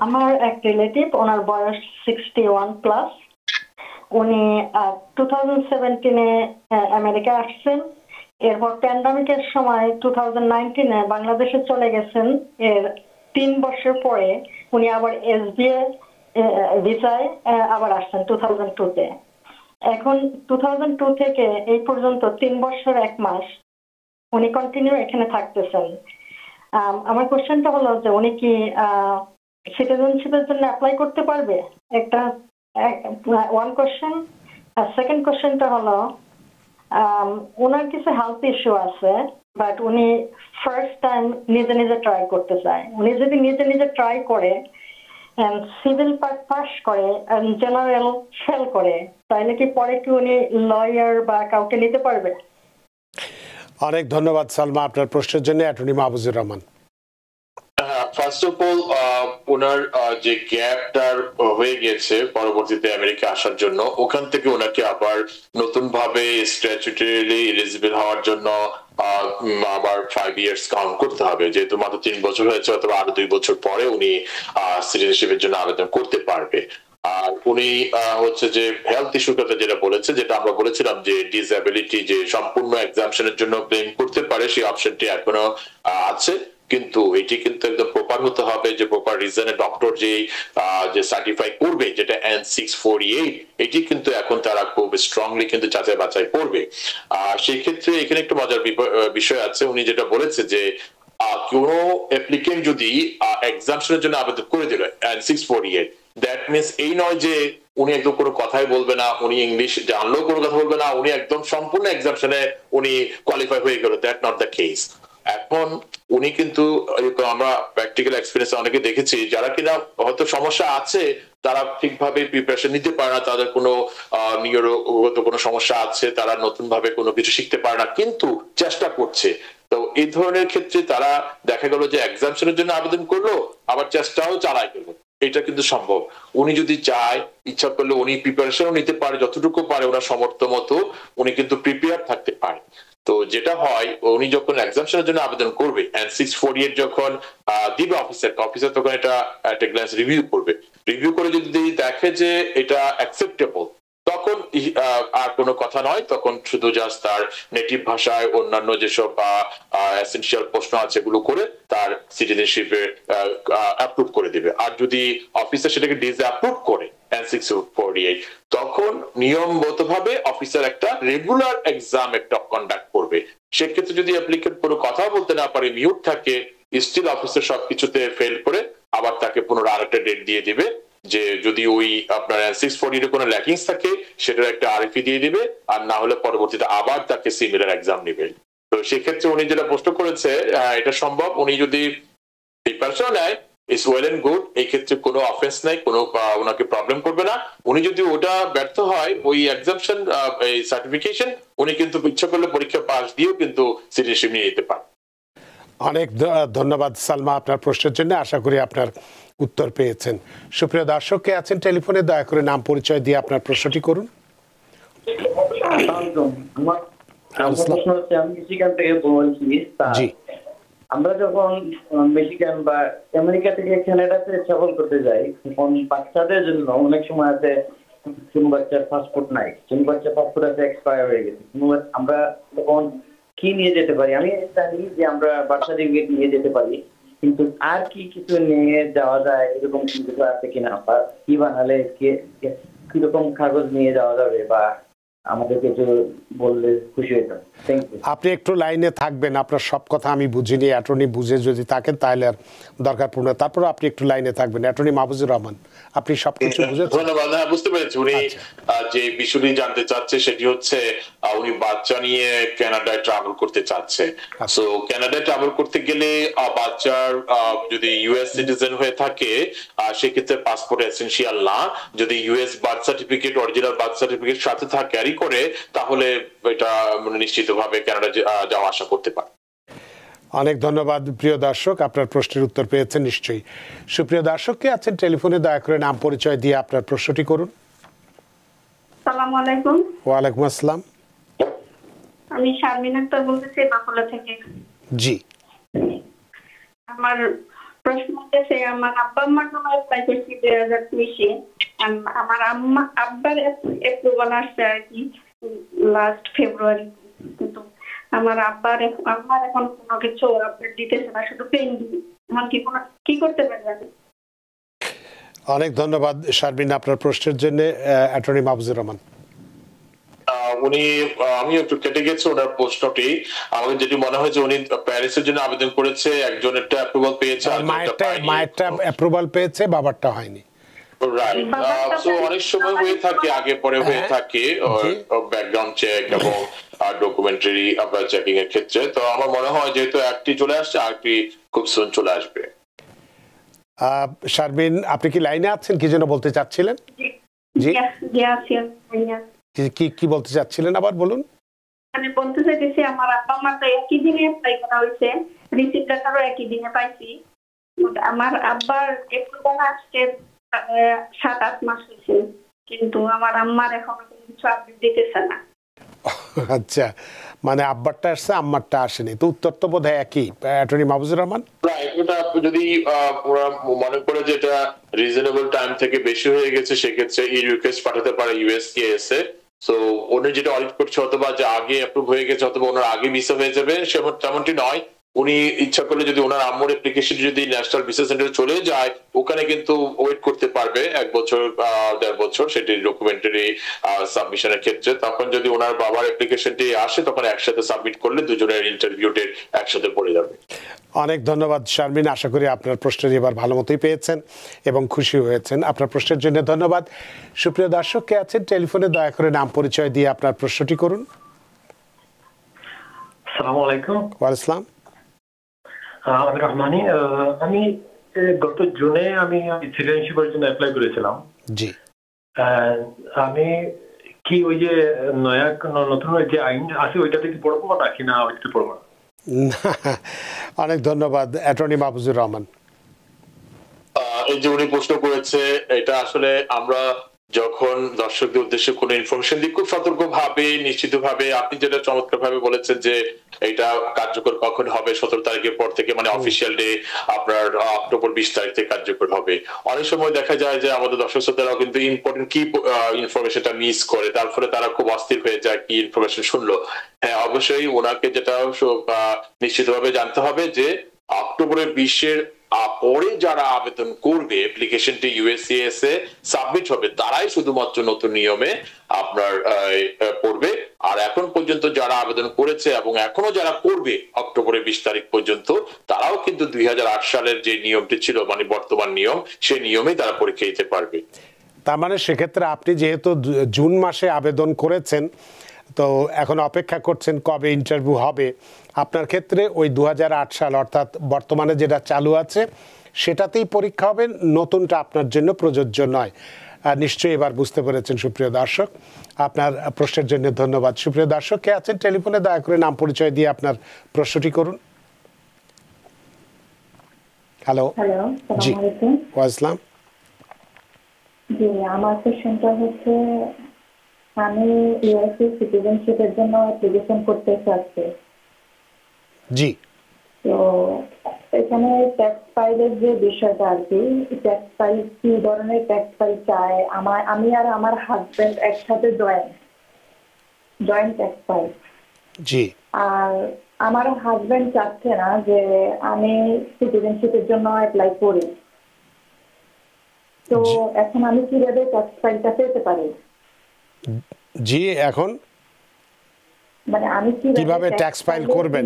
আমার এক রিলেটিভ, ওনার বয়স 61 প্লাস। উনি 2017-এ আমেরিকা আসছেন। এরপর প্যান্ডামিকের সময় 2019-এ বাংলাদেশে চলে গেছেন। এর 3 বছর পরে উনি আবার এসবিএ ভিসায় আবার আসছেন 2002-তে। এখন 2002 থেকে এই পর্যন্ত 3 বছর 1 মাস উনি কন্টিনিউ এখানে থাকতেছেন। আমার কোশ্চেনটা হলো যে উনি কি সিটিজেনশিপের জন্য অ্যাপ্লাই করতে পারবে? একটা ওয়ান কোশ্চেন। আর সেকেন্ড কোশ্চেনটা হলো ওনার কিছু হেলথ ইস্যু আছে, বাট উনি ফার্স্ট টাইম নিজে ট্রাই করতে চায়। উনি যদি নিজে ট্রাই করে, সিভিল পার্ট পাস করে, জেনারেল ফেল করে, তাহলে কি পরে কি উনি লয়ার বা কাউকে নিতে পারবে? অনেক ধন্যবাদ সালমা আপনার প্রশ্নের জন্য। Attorney Mahfuzur Rahman. First of all, ওনার যে গ্যাপটার হয়ে গেছে পরবর্তীতে আমেরিকা আসার জন্য, ওখান থেকে ওনাকে আবার নতুন ভাবে স্ট্যাচুটরিলি এলিজিবল হওয়ার জন্য আবার 5 ইয়ার্স কাউন্ট করতে হবে। যেহেতু মাত্র 3 বছর হয়েছে, অথবা আরো 2 বছর পরে উনি সিটিজেনশিপের জন্য আবেদন করতে পারবে। আর উনি হচ্ছে যে হেলথ ইস্যুর কথা যেটা বলেছে, যেটা আমরা বলেছিলাম যে ডিসএবিলিটি যে সম্পূর্ণ এক্সামশনের জন্য ক্লেম করতে পারে, সেই অপশনটি এখনো আছে। কিন্তু এটি কিন্তু একদম প্রপার হতে হবে, যে প্রপার রিজনে ডক্টর যে সার্টিফাই করবে, যেটা N648, এটি কিন্তু এখন তারা খুব স্ট্রংলি কিন্তু যাচাই বাছাই করবে। সেই ক্ষেত্রে এখানে একটু মজার বিষয় আছে। উনি যেটা বলেছে যে কোন অ্যাপ্লিকেন্ট যদি এক্সামশনের জন্য আবেদন করে দিল N648, দ্যাট মিনস এই নয় যে উনি একদম কোনো কথাই বলবে না, উনি ইংলিশ জানলেও কোনো কথা বলবে না, উনি একদম সম্পূর্ণ এক্সামশনে উনি কোয়ালিফাই হয়ে গেল। That not the case. এখন উনি কিন্তু, আমরা প্র্যাকটিক্যাল এক্সপেরিয়েন্স অনেকে দেখেছি, যারা কিনা হয়তো সমস্যা আছে, তারা ঠিকভাবে প্রিপারেশন নিতে পারে না, তাদের কোনো নিউরোগত কোনো সমস্যা আছে, তারা নতুন ভাবে কোনো কিছু শিখতে পারে না, কিন্তু চেষ্টা করছে। তো এই ধরনের ক্ষেত্রে তারা দেখা গেল যে এক্সামশনের জন্য আবেদন করলো, আবার চেষ্টাও চালায় গেল। এটা কিন্তু সম্ভব। উনি যদি চায়, ইচ্ছা করলে উনি প্রিপারেশনও নিতে পারে, যতটুকু পারে ওনার সামর্থ্য মতো উনি কিন্তু প্রিপেয়ার থাকতে পারে। তো যেটা হয়, উনি যখন এক্সামশনের জন্য আবেদন করবে, N648 যখন দিবে অফিসার, তখন এটা একটা গ্ল্যান্স রিভিউ করবে। রিভিউ করে যদি দেখে যে এটা অ্যাকসেপ্টেবল, তখন আর কোনো কথা নয়, তখন শুধু জাস্ট তার নেটিভ ভাষায় অন্যান্য যেসব এসেনশিয়াল প্রশ্ন আছে এগুলো করে তার সিটিজেনশিপে অ্যাপ্রুভ করে দিবে। আর যদি অফিসার সেটাকে ডিসঅ্যাপ্রুভ করে N648, তখন নিয়মগতভাবে অফিসার একটা রেগুলার এক্সাম একটা কন্ডাক্ট করবে। সেক্ষেত্রে যদি অ্যাপ্লিকেন্ট কোনো কথা বলতে না পারে, মিউট থাকে, স্টিল অফিসার সবকিছুতে ফেল করে আবার তাকে পুনরায় আরেকটা ডেট দিয়ে দিবে, যে যদি ওই আপনার N640 এর কোনো ল্যাকিংস থাকে সেটার একটা আরএফি দিয়ে দিবে, আর না হলে পরবর্তীতে আবার তাকে সিমিলার এক্সাম নেবে। তো সেক্ষেত্রে উনি যেটা প্রশ্ন করেছে এটা সম্ভব, উনি যদি প্রিপারেশন নেয় ইজ ওয়েল এন্ড গুড, এই ক্ষেত্রে কোনো অফেন্স নাই, কোনো ওনাকে প্রবলেম করবে না। উনি যদি ওটা ব্যর্থ হয় ওই এক্সামশন এই সার্টিফিকেশন, উনি কিন্তু ইচ্ছা করলে পরীক্ষা পাস দিয়েও কিন্তু সিটিজেনশিপ নিয়ে যেতে পারেন। অনেক ধন্যবাদ সালমা আপনার প্রশ্নের জন্য, আশা করি আপনার উত্তর পেয়েছেন। সুপ্রিয় দর্শক কে আছেন টেলিফোনে, দয়া করে নাম পরিচয় দিয়ে আপনার প্রশ্নটি করুন। আমরা যখন মিশিগান বা আমেরিকা থেকে কানাডাতে ট্রাভেল করতে যাই, তখন বাচ্চাদের জন্য অনেক সময় আছে কোনো বাচ্চার পাসপোর্ট নাই, কোনো বাচ্চার পাসপোর্ট আছে এক্সপায়ার হয়ে গেছে, আমরা তখন কি নিয়ে যেতে পারি? আমি জানি যে আমরা বাচ্চাদের নিয়ে যেতে পারি, কিন্তু আর কি কিছু নিয়ে যাওয়া যায় এরকম কিছু আছে কিনা, বা কি বানালে কিরকম কাগজ নিয়ে যাওয়া যাবে, বা আমাদেরকে একটু বললে খুশি হইতাম। আপনি একটু লাইনে থাকবেন, আপনার সব কথা আমি বুঝিনি, অ্যাটর্নি বুঝে যদি থাকেন তাহলে আর দরকার পড়বে না, তারপর আপনি একটু লাইনে থাকবেন। অ্যাটর্নি মাহফুজুর রহমান, আপনি সবকিছু বুঝেছেন? ধন্যবাদ। হ্যাঁ, বুঝতে পেরেছি। উনি যে বিষয়টি জানতে চাচ্ছে সেটি হচ্ছে উনি বাচ্চা নিয়ে কানাডায় ট্রাভেল করতে চাচ্ছে। সো কানাডায় ট্রাভেল করতে গেলে বাচ্চার যদি ইউএস সিটিজেন হয়ে থাকে সেক্ষেত্রে পাসপোর্ট এসেনশিয়াল না। যদি US birth certificate, original birth certificate সাথে ক্যারি করে তাহলে এটা নিশ্চিতভাবে কানাডা যাওয়া আসা করতে পারে। অনেক ধন্যবাদ প্রিয় দর্শক, আপনার প্রশ্নের উত্তর পেয়েছেন নিশ্চয়ই। সুপ্রিয় দর্শক কে আছেন টেলিফোনে, দয়া করে নাম পরিচয় দিয়ে আপনার প্রশ্নটি করুন। আসসালামু আলাইকুম। ওয়ালাইকুম আসসালাম। আমি শারমিন আক্তার বলতেছি বাকলা থেকে। জি, আমার প্রশ্ন হচ্ছে আমার আব্বা আম্মার নামে অ্যাপ্লাই করছি 2020-এ। আমার আব্বার অ্যাপ্রুভাল আসছে আর কি লাস্ট ফেব্রুয়ারি, কিন্তু আমার আম্মার এখন কোনো কিছু আপডেট দিতেছে না, শুধু পেন্ডিং। এখন কি করতে পারবেন? অনেক ধন্যবাদ শারমিন আপনার প্রশ্নের জন্য। অ্যাটর্নি মাহফুজুর রহমান। আমি একটু কেটে গেছে ওনার প্রশ্নটি। আমাকে যেটি মনে হয় যে উনি প্যারিসের জন্য আবেদন করেছে, একজনেরটা অ্যাপ্রুভাল পেয়েছে, মায়েরটা অ্যাপ্রুভাল পেয়েছে, বাবারটা হয়নি। রাইট। সো অনেক সময় হয়ে থাকে, আগে পরে হয়ে থাকে ব্যাকগ্রাউন্ড চেক এবং ডকুমেন্টারি আপনার চেকিং এর ক্ষেত্রে। তো আমার মনে হয় যেহেতু একটি চলে আসছে, আরেকটি খুব সুন চলে আসবে। শারমিন, আপনি কি লাইনে আছেন? কি যেন বলতে চাচ্ছিলেন? জি, কি বলতে চাচ্ছিলেন আবার বলুন। আমি বলতে চাইতেছি আমার আব্বা আম্মা তো একই দিনে অ্যাপ্লাই করা হয়েছে, রিসিপ্ট লেটারও একই দিনে পাইছি। আমার আব্বার অ্যাপ্রুভাল আসছে 7-8 মাস হয়েছে, কিন্তু আমার আম্মার এখন কিছু আপডেট দিতেছে না। আচ্ছা, মানে আব্বারটা আসছে, আম্মারটা আসেনি, তো উত্তর তো বোধহয় একই। অ্যাটর্নি মাহফুজুর রহমান। এটা যদি ওরা মনে করে যে এটা রিজনেবল টাইম থেকে বেশি হয়ে গেছে, সেক্ষেত্রে ই রিকোয়েস্ট পাঠাতে পারে ইউএসসিএস এ। সো উনি যেটা অডিট করছে অথবা যে আগে অ্যাপ্রুভ হয়ে গেছে অথবা ওনার আগে ভিসা হয়ে যাবে, তেমনটি নয়। উনি ইচ্ছা করলে যদি ওনার আম্মুর অ্যাপ্লিকেশন যদি ন্যাশনাল ভিসা সেন্টারে চলে যায়, ওখানে কিন্তু ওয়েট করতে পারবে 1 বছর 1.5 বছর সেটি ডকুমেন্টারি সাবমিশনের ক্ষেত্রে। তখন যদি ওনার বাবার অ্যাপ্লিকেশনটি আসে তখন একসাথে সাবমিট করলে দুজনের ইন্টারভিউ ডেট একসাথে পড়ে যাবে। অনেক ধন্যবাদ শারমিন, আশা করি আপনার প্রশ্নটি এবার ভালো মতোই পেয়েছেন এবং খুশি হয়েছেন। আপনার প্রশ্নের জন্য ধন্যবাদ। সুপ্রিয় দর্শক কে আছেন টেলিফোনে, দয়া করে নাম পরিচয় দিয়ে আপনার প্রশ্নটি করুন। আসসালামু আলাইকুম। ওয়ালাইকুম আসসালাম। আমি রহমানি। আমি গত জুনে আমি সিটিজেনশিপের জন্য অ্যাপ্লাই করেছিলাম। জি, আমি কি ওই যে নতুন যে আইন আছে ওইটাতে কি পড়বো নাকি না ওইটাতে পড়বো না? অনেক ধন্যবাদ। অ্যাটর্নি মাহফুজুর রহমান। এই যে উনি প্রশ্ন করেছে, এটা আসলে আমরা যখন দর্শকদের উদ্দেশ্যে কোনো ইনফরমেশন দিই খুব সতর্ক ভাবে, নিশ্চিত ভাবে, আপনি যেটা চমৎকার ভাবে বলেছেন যে এটা কার্যকর কখন হবে, 17 তারিখের পর থেকে, মানে অফিসিয়াল ডে আপনার অক্টোবর 20 তারিখ থেকে কার্যকর হবে। অনেক সময় দেখা যায় যে আমাদের দর্শক শ্রোতারাও কিন্তু ইম্পর্টেন্ট কি ইনফরমেশনটা মিস করে, তার ফলে তারা খুব অস্থির হয়ে যায় কি ইনফরমেশন শুনলো। হ্যাঁ, অবশ্যই ওনাকে যেটা নিশ্চিতভাবে জানতে হবে যে অক্টোবরের 20-এর পরে যারা আবেদন করবে, অ্যাপ্লিকেশনটি ইউএসসিএস এ সাবমিট হবে, তারাই শুধুমাত্র নতুন নিয়মে আপনার পড়বে। আর এখন পর্যন্ত যারা আবেদন করেছে এবং এখনো যারা করবে অক্টোবরের 20 তারিখ পর্যন্ত, তারাও কিন্তু 2008 সালের যে নিয়মটি ছিল, মানে বর্তমান নিয়ম, সেই নিয়মেই তারা পরীক্ষা দিতে পারবে। তার মানে সেক্ষেত্রে আপনি যেহেতু জুন মাসে আবেদন করেছেন, তো এখন অপেক্ষা করছেন কবে ইন্টারভিউ হবে, আপনার ক্ষেত্রে ওই 2008 সাল অর্থাৎ বর্তমানে যেটা চালু আছে সেটাতেই পরীক্ষা হবে, নতুনটা আপনার জন্য প্রযোজ্য নয়। নিশ্চয়ই এবার বুঝতে পেরেছেন সুপ্রিয় দর্শক। আপনার প্রশ্নের জন্য ধন্যবাদ। সুপ্রিয় দর্শক, কে আছেন টেলিফোনে, দয়া করে নাম পরিচয় দিয়ে আপনার প্রশ্নটি করুন। হ্যালো। জি, ওয়াসলাম। জি, আমার কোশ্চেনটা হচ্ছে, আমি ইউএসএ সিটিজেনশিপের জন্য অ্যাপ্লিকেশন করতে চাচ্ছি। জি। তো এখানে ট্যাক্স ফাইলের যে বিষয়টা আর কি, ট্যাক্স ফাইল কি ধরনের ট্যাক্স ফাইল চায়? আমি আর আমার হাজবেন্ড একসাথে জয়েন্ট ট্যাক্স ফাইল। জি। আর আমার হাজবেন্ড চাচ্ছে না যে আমি সিটিজেনশিপের জন্য অ্যাপ্লাই করি। তো এখন আমি কিভাবে ট্যাক্স ফাইলটা পেতে পারি? জি, এখন মানে আমি কিভাবে ট্যাক্স ফাইল করবেন,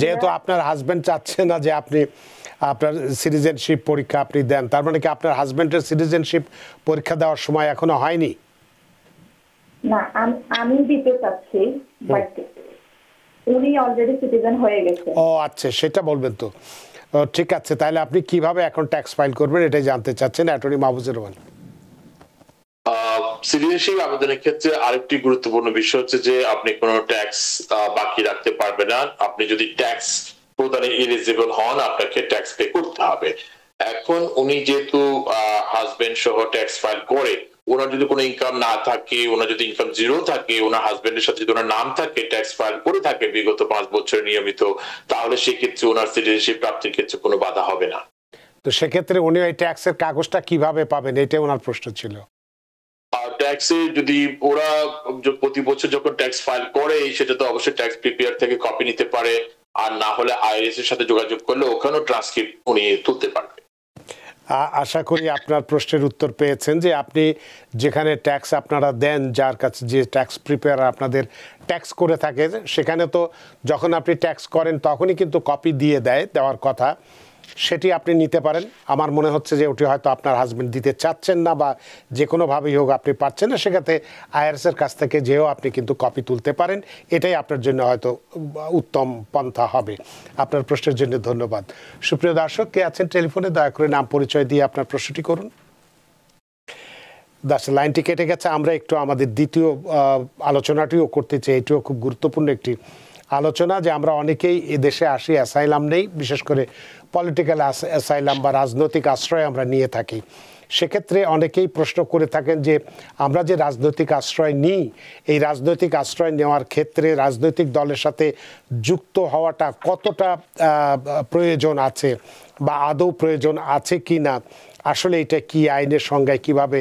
যেহেতু আপনার হাজবেন্ড চাচ্ছে না যে আপনি আপনার সিটিজেনশিপ পরীক্ষা আপনি দেন, তার মানে কি আপনার হাজবেন্ডের সিটিজেনশিপ পরীক্ষা দেওয়ার সময় এখনো হয়নি? না, আমি দিতে চাচ্ছি, বাট উনি অলরেডি সিটিজেন হয়ে গেছে। ও আচ্ছা, সেটা বলবেন তো। ঠিক আছে, তাহলে আপনি কিভাবে এখন ট্যাক্স ফাইল করবেন এটাই জানতে চাচ্ছেন অ্যাটর্নি মাহফুজুর রহমান। সিটিজেনশিপ আবেদনের ক্ষেত্রে আরেকটি গুরুত্বপূর্ণ বিষয় হচ্ছে যে আপনি কোনো ট্যাক্স বাকি রাখতে পারবেন না। আপনি যদি ট্যাক্স প্রদানে এলিজিবল হন, আপনাকে ট্যাক্স পে করতে হবে। এখন উনি যেহেতু হাজবেন্ড সহ ট্যাক্স ফাইল করে, ওনার যদি কোনো ইনকাম না থাকে, ওনার যদি ইনকাম জিরো থাকে, ওনার হাজবেন্ডের সাথে যদি ওনার নাম থাকে, ট্যাক্স ফাইল করে থাকে বিগত 5 বছর নিয়মিত, তাহলে সেক্ষেত্রে ওনার সিটিজেনশিপ প্রাপ্তির ক্ষেত্রে কোনো বাধা হবে না। তো সেক্ষেত্রে উনি ওই ট্যাক্সের কাগজটা কিভাবে পাবেন, এটাই ওনার প্রশ্ন ছিল। ট্যাক্সে যদি ওরা প্রতি বছর যখন ট্যাক্স ফাইল করে, সেটা তো অবশ্যই ট্যাক্স প্রিপেয়ার থেকে কপি নিতে পারে, আর না হলে আইআরএস এর সাথে যোগাযোগ করলে ওখানেও ট্রান্সক্রিপ্ট উনি তুলতে পারবে। আশা করি আপনার প্রশ্নের উত্তর পেয়েছেন যে আপনি যেখানে ট্যাক্স আপনারা দেন, যার কাছে যে ট্যাক্স প্রিপেয়ার আপনাদের ট্যাক্স করে থাকে, সেখানে তো যখন আপনি ট্যাক্স করেন তখনই কিন্তু কপি দিয়ে দেওয়ার কথা, সেটি আপনি নিতে পারেন। আমার মনে হচ্ছে যে ওটি হয়তো আপনার হাজবেন্ড দিতে চাচ্ছেন না, বা যে কোনোভাবেই হোক আপনি পাচ্ছেন না, সেক্ষেত্রে আইআরএসের কাছ থেকে যেও আপনি কিন্তু কপি তুলতে পারেন। এটাই আপনার জন্য হয়তো উত্তম পন্থা হবে। আপনার প্রশ্নের জন্য ধন্যবাদ। সুপ্রিয় দর্শক, কে আছেন টেলিফোনে, দয়া করে নাম পরিচয় দিয়ে আপনার প্রশ্নটি করুন। দর্শক, লাইনটি কেটে গেছে, আমরা একটু আমাদের দ্বিতীয় আলোচনাটিও করতে চাই। এটিও খুব গুরুত্বপূর্ণ একটি আলোচনা, যে আমরা অনেকেই এদেশে আসি, অ্যাসাইলাম নেই, বিশেষ করে পলিটিক্যাল অ্যাসাইলাম বা রাজনৈতিক আশ্রয় আমরা নিয়ে থাকি। সেক্ষেত্রে অনেকেই প্রশ্ন করে থাকেন যে আমরা যে রাজনৈতিক আশ্রয় নিই, এই রাজনৈতিক আশ্রয় নেওয়ার ক্ষেত্রে রাজনৈতিক দলের সাথে যুক্ত হওয়াটা কতটা প্রয়োজন আছে, বা আদৌ প্রয়োজন আছে কি না, আসলে এটা কি আইনের সংজ্ঞায় কিভাবে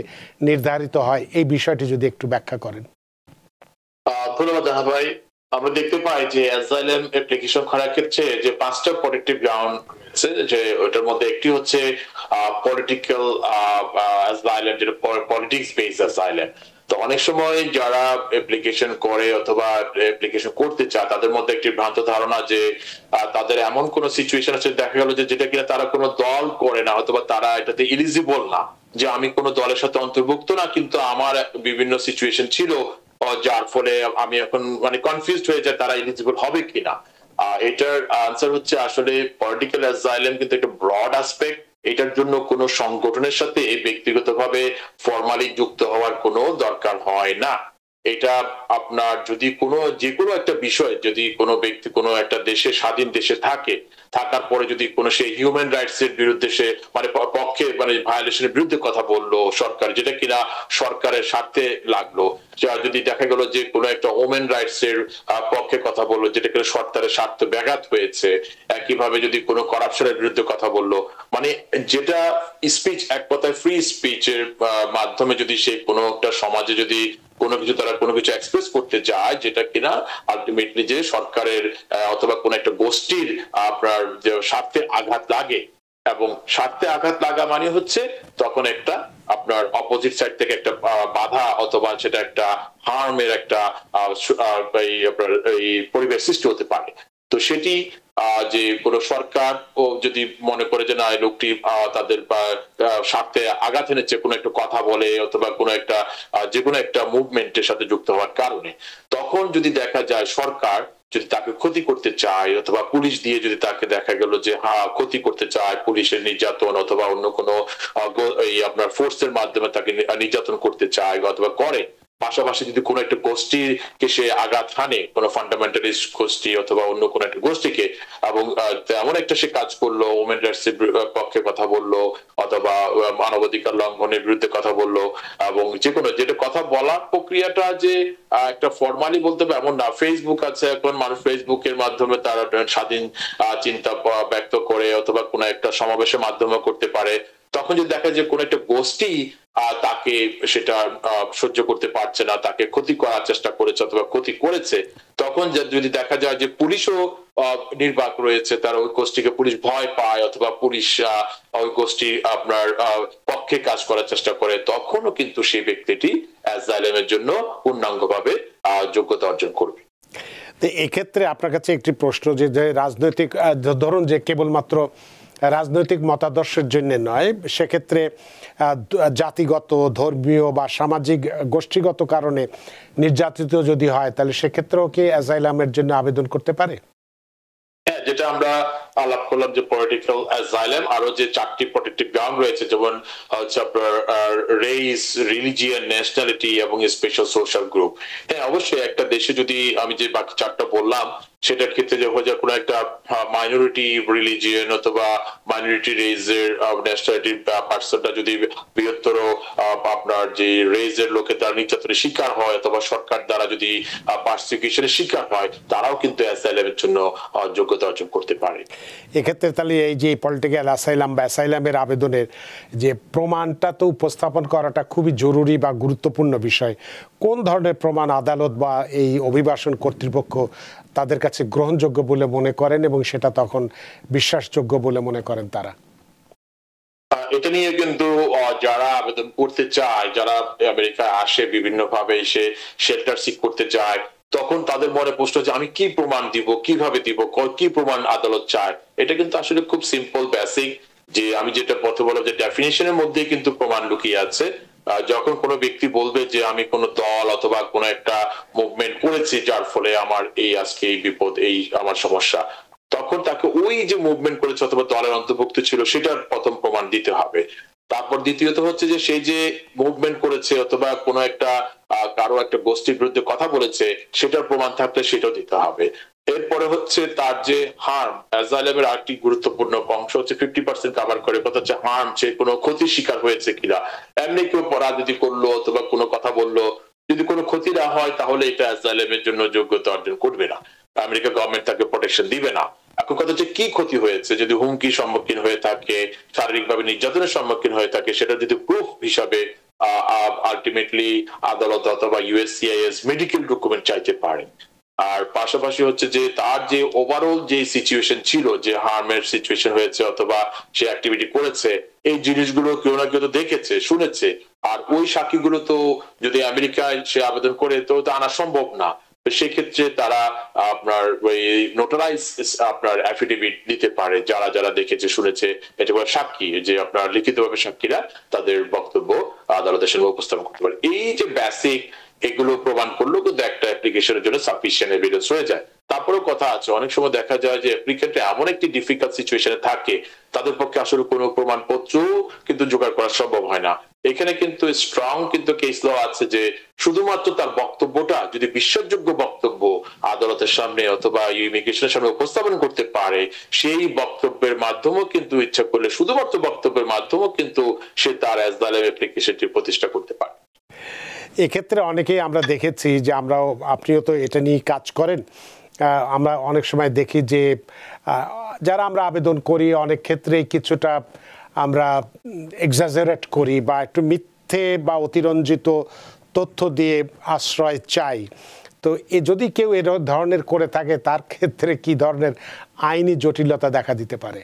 নির্ধারিত হয়, এই বিষয়টি যদি একটু ব্যাখ্যা করেন। ধন্যবাদ জাহান ভাই। আমরা দেখতে পাই যে অ্যাসাইলাম অ্যাপ্লিকেশন করার ক্ষেত্রে যে 5টা প্রোটেক্টিভ গ্রাউন্ড আছে, যে ওটার মধ্যে একটি হচ্ছে পলিটিক্যাল অ্যাসাইলাম, যেটা পলিটিক্স বেসড অ্যাসাইলাম। তো অনেক সময় যারা অ্যাপ্লিকেশন করে অথবা অ্যাপ্লিকেশন করতে চায়, তাদের মধ্যে একটি ভ্রান্ত ধারণা যে তাদের এমন কোন সিচুয়েশন আছে, দেখা গেল যে যেটা কিনা তারা কোনো দল করে না, অথবা তারা এটাতে এলিজিবল না, যে আমি কোনো দলের সাথে অন্তর্ভুক্ত না, কিন্তু আমার বিভিন্ন সিচুয়েশন ছিল যার ফলে আমি এখন মানে কনফিউজড হয়ে যায় তারা এলিজিবল হবে কিনা। এটার আনসার হচ্ছে আসলে পলিটিক্যাল অ্যাসাইলাম কিন্তু একটা ব্রড অ্যাসপেক্ট। এটার জন্য কোনো সংগঠনের সাথে ব্যক্তিগতভাবে ফর্মালি যুক্ত হওয়ার কোনো দরকার হয় না। এটা আপনার যদি যে কোনো একটা বিষয়, যদি কোনো ব্যক্তি কোনো একটা দেশে, স্বাধীন দেশে থাকার পরে যদি কোনো সেই হিউম্যান রাইটস এর বিরুদ্ধে সে মানে পক্ষে মানে ভায়োলেশনের বিরুদ্ধে কথা বললো সরকার, যেটা কিনা সরকারের স্বার্থে লাগলো, যদি দেখা গেল যে কোনো একটা ওমেন রাইটস এর পক্ষে কথা বললো, যেটা কিনা সরকারের স্বার্থ ব্যাঘাত হয়েছে, একইভাবে যদি কোনো কারাপশনের বিরুদ্ধে কথা বললো, মানে যেটা স্পিচ, এক কথায় ফ্রি স্পিচের মাধ্যমে যদি সে কোনো একটা সমাজে যদি কোনো কিছু তারা কোনো কিছু এক্সপ্রেস করতে যায়, যেটা কিনা আলটিমেটলি যে সরকারের অথবা কোন একটা গোষ্ঠীর আপনার যে স্বার্থে আঘাত লাগে, এবং স্বার্থে আঘাত লাগা মানে হচ্ছে তখন একটা আপনার অপোজিট সাইড থেকে একটা বাধা অথবা সেটা একটা হার্মের একটা এই পরিবেশ সৃষ্টি হতে পারে। তো সেটি যে কোনো সরকার ও যদি মনে করে যে না এই লোকটি তাদের স্বার্থে আঘাত এনেছে, কোনো একটা কথা বলে অথবা কোনো একটা যে কোনো একটা মুভমেন্টের সাথে যুক্ত হওয়ার কারণে, তখন যদি দেখা যায় সরকার যদি তাকে ক্ষতি করতে চায় অথবা পুলিশ দিয়ে যদি তাকে দেখা গেল যে ক্ষতি করতে চায়, পুলিশের নির্যাতন অথবা অন্য কোনো এই আপনার ফোর্সের মাধ্যমে তাকে নির্যাতন করতে চায় অথবা করে, পাশাপাশি যদি কোনো একটা গোষ্ঠীকে সে আঘাত হানে, কোনো ফান্ডামেন্টালিস্ট গোষ্ঠী অথবা অন্য কোনো একটা গোষ্ঠীকে, এবং এমন একটা সে কাজ করলো, ওমেন রাইটস এর পক্ষে কথা বললো অথবা মানবাধিকার লঙ্ঘনের বিরুদ্ধে কথা বললো, এবং যে কোনো যেটা কথা বলার প্রক্রিয়াটা যে একটা ফর্মালি বলতে হবে এমন না। ফেসবুক আছে, এখন মানুষ ফেসবুকের মাধ্যমে তারা স্বাধীন চিন্তা ব্যক্ত করে অথবা কোনো একটা সমাবেশের মাধ্যমে করতে পারে। তখন যদি দেখা যায় কোন একটা গোষ্ঠী তাকে সেটা সহ্য করতে পারছে না, তাকে ক্ষতি করার চেষ্টা করেছে অথবা ক্ষতি করেছে, তখন যদি দেখা যায় যে পুলিশও নির্বাক রয়েছে, তার ওই গোষ্ঠীকে পুলিশ ভয় পায় অথবা পুলিশ ওই গোষ্ঠী আপনার পক্ষে কাজ করার চেষ্টা করে, তখনও কিন্তু সেই ব্যক্তিটি অ্যাসাইলামের জন্য পূর্ণাঙ্গভাবে যোগ্যতা অর্জন করবে। তো এক্ষেত্রে আপনার কাছে একটি প্রশ্ন, যে রাজনৈতিক ধরুন যে কেবলমাত্র রাজনৈতিক মতাদর্শের জন্য নয়, সেক্ষেত্রে জাতিগত, ধর্মীয় বা সামাজিক গোষ্ঠীগত কারণে নির্যাতিত যদি হয়, তাহলে সেক্ষেত্রেও কি অ্যাসাইলামের জন্য আবেদন করতে পারে? হ্যাঁ, যেটা আমরা আলাপ করলাম যে পলিটিক্যাল অ্যাসাইলাম, আরো যে 4টি প্রটেক্টিভ গ্রাউন্ড রয়েছে, যেমন হচ্ছে আপনার রেস, রিলিজিয়ন, ন্যাশনালিটি এবং স্পেশাল সোশ্যাল গ্রুপ। হ্যাঁ, অবশ্যই একটা দেশে যদি আমি যে বাকি 4টা বললাম সেটার ক্ষেত্রে যে কোনো একটা মাইনরিটি রিলিজিয়ন অথবা মাইনরিটি রেজের ন্যাশনালিটির পার্সনটা যদি বৃহত্তর আপনার যে রেজের লোকের দ্বারা নির্যাতনের শিকার হয় অথবা সরকার দ্বারা যদি পারসিকিউশনের শিকার হয়, তারাও কিন্তু অ্যাসাইলামের জন্য যোগ্যতা অর্জন করতে পারে। এক্ষেত্রে তাহলে এই যে পলিটিক্যাল অ্যাসাইলাম বা অ্যাসাইলামের আবেদনের যে প্রমাণটা তো উপস্থাপন করাটা খুবই জরুরি বা গুরুত্বপূর্ণ বিষয়। কোন ধরনের প্রমাণ আদালত বা এই অভিবাসন কর্তৃপক্ষ তাদের কাছে গ্রহণযোগ্য বলে মনে করেন এবং সেটা তখন বিশ্বাসযোগ্য বলে মনে করেন তারা? এটা নিয়ে কিন্তু যারা আবেদন করতে চায়, যারা আমেরিকায় আসে বিভিন্ন ভাবে এসে শেল্টার সিক করতে চায়, তখন তাদের মনে প্রশ্ন যে আমি কি প্রমাণ দিব, কিভাবে দিব, কি প্রমাণ আদালত চায়। এটা কিন্তু আসলে খুব সিম্পল, বেসিক, যে আমি যেটা পথে বললাম যে ডেফিনিশনের মধ্যে কিন্তু প্রমাণ লুকিয়ে আছে। যখন কোনো ব্যক্তি বলবে যে আমি কোনো দল অথবা কোনো একটা মুভমেন্ট করেছি যার ফলে আমার এই আজকে এই বিপদ, এই আমার সমস্যা, তখন তাকে ওই যে মুভমেন্ট করেছে অথবা দলের অন্তর্ভুক্ত ছিল সেটার প্রথম প্রমাণ দিতে হবে। তারপর দ্বিতীয়ত হচ্ছে যে সেই যে মুভমেন্ট করেছে অথবা কোনো একটা কারো একটা গোষ্ঠীর বিরুদ্ধে কথা বলেছে সেটার প্রমাণ থাকলে সেটাও দিতে হবে। এরপরে হচ্ছে তার যে হার্ম, অ্যাসাইলামের আরেকটি গুরুত্বপূর্ণ অংশ হচ্ছে 50% কভার করে, কথা হচ্ছে হার্ম, সে কোনো ক্ষতির শিকার হয়েছে কিনা। এমনি কেউ রাজনীতি করলো অথবা কোনো কথা বললো, যদি কোনো ক্ষতি না হয় তাহলে এটা অ্যাসাইলামের জন্য যোগ্যতা অর্জন করবে না, আমেরিকা গভর্নমেন্ট তাকে প্রোটেকশন দিবে না। এখন কথা হচ্ছে কি ক্ষতি হয়েছে, যদি হুমকির সম্মুখীন হয়ে থাকে, শারীরিকভাবে নির্যাতনের সম্মুখীন হয়ে থাকে, সেটা যদি প্রুফ হিসাবে আলটিমেটলি আদালত অথবা ইউএসসিআইএস মেডিকেল ডকুমেন্ট চাইতে পারে। আর পাশাপাশি হচ্ছে যে তার যে ওভারঅল যে সিচুয়েশন ছিল, যে হার্মের সিচুয়েশন হয়েছে অথবা সে অ্যাক্টিভিটি করেছে, এই জিনিসগুলো কেউ না কেউ তো দেখেছে, শুনেছে। আর ওই সাক্ষীগুলো তো যদি আমেরিকায় সে আবেদন করে তো আনা সম্ভব না। সেক্ষেত্রে তারা আপনার ওই নোটারাইজ আপনার অ্যাফিডেভিট দিতে পারে, যারা যারা দেখেছে শুনেছে, এটা বলে সাক্ষী, যে আপনার লিখিতভাবে সাক্ষীরা তাদের বক্তব্য আদালতের সামনে উপস্থাপন করতে পারে। এই যে বেসিক এগুলো প্রমাণ করলেও কিন্তু একটা অ্যাপ্লিকেশনের জন্য সাফিসিয়েন্ট এভিডেন্স হয়ে যায়। তারপরেও কথা আছে, অনেক সময় দেখা যায় যে অ্যাপ্লিকেন্ট এমন একটি ডিফিকাল্ট সিচুয়েশনে থাকে, তাদের পক্ষে আসলে কোনো প্রমাণপত্র কিন্তু জোগাড় করা সম্ভব হয় না। এখানে কিন্তু স্ট্রং কিন্তু কেস ল আছে যে শুধুমাত্র তার বক্তব্যটা যদি বিশ্বাসযোগ্য বক্তব্য আদালতের সামনে অথবা ইমিগ্রেশনের সামনে উপস্থাপন করতে পারে, সেই বক্তব্যের মাধ্যমেও কিন্তু ইচ্ছা করলে শুধুমাত্র বক্তব্যের মাধ্যমেও কিন্তু সে তার অ্যাসাইলাম অ্যাপ্লিকেশনটি প্রতিষ্ঠা করতে পারে। এক্ষেত্রে অনেকেই আমরা দেখেছি যে আমরাও, আপনিও তো এটা নিয়ে কাজ করেন, আমরা অনেক সময় দেখি যে যারা আমরা আবেদন করি অনেক ক্ষেত্রেই কিছুটা আমরা এক্সাজারেট করি বা একটু মিথ্যে বা অতিরঞ্জিত তথ্য দিয়ে আশ্রয় চাই। তো যদি কেউ এ ধরনের করে থাকে তার ক্ষেত্রে কি ধরনের আইনি জটিলতা দেখা দিতে পারে?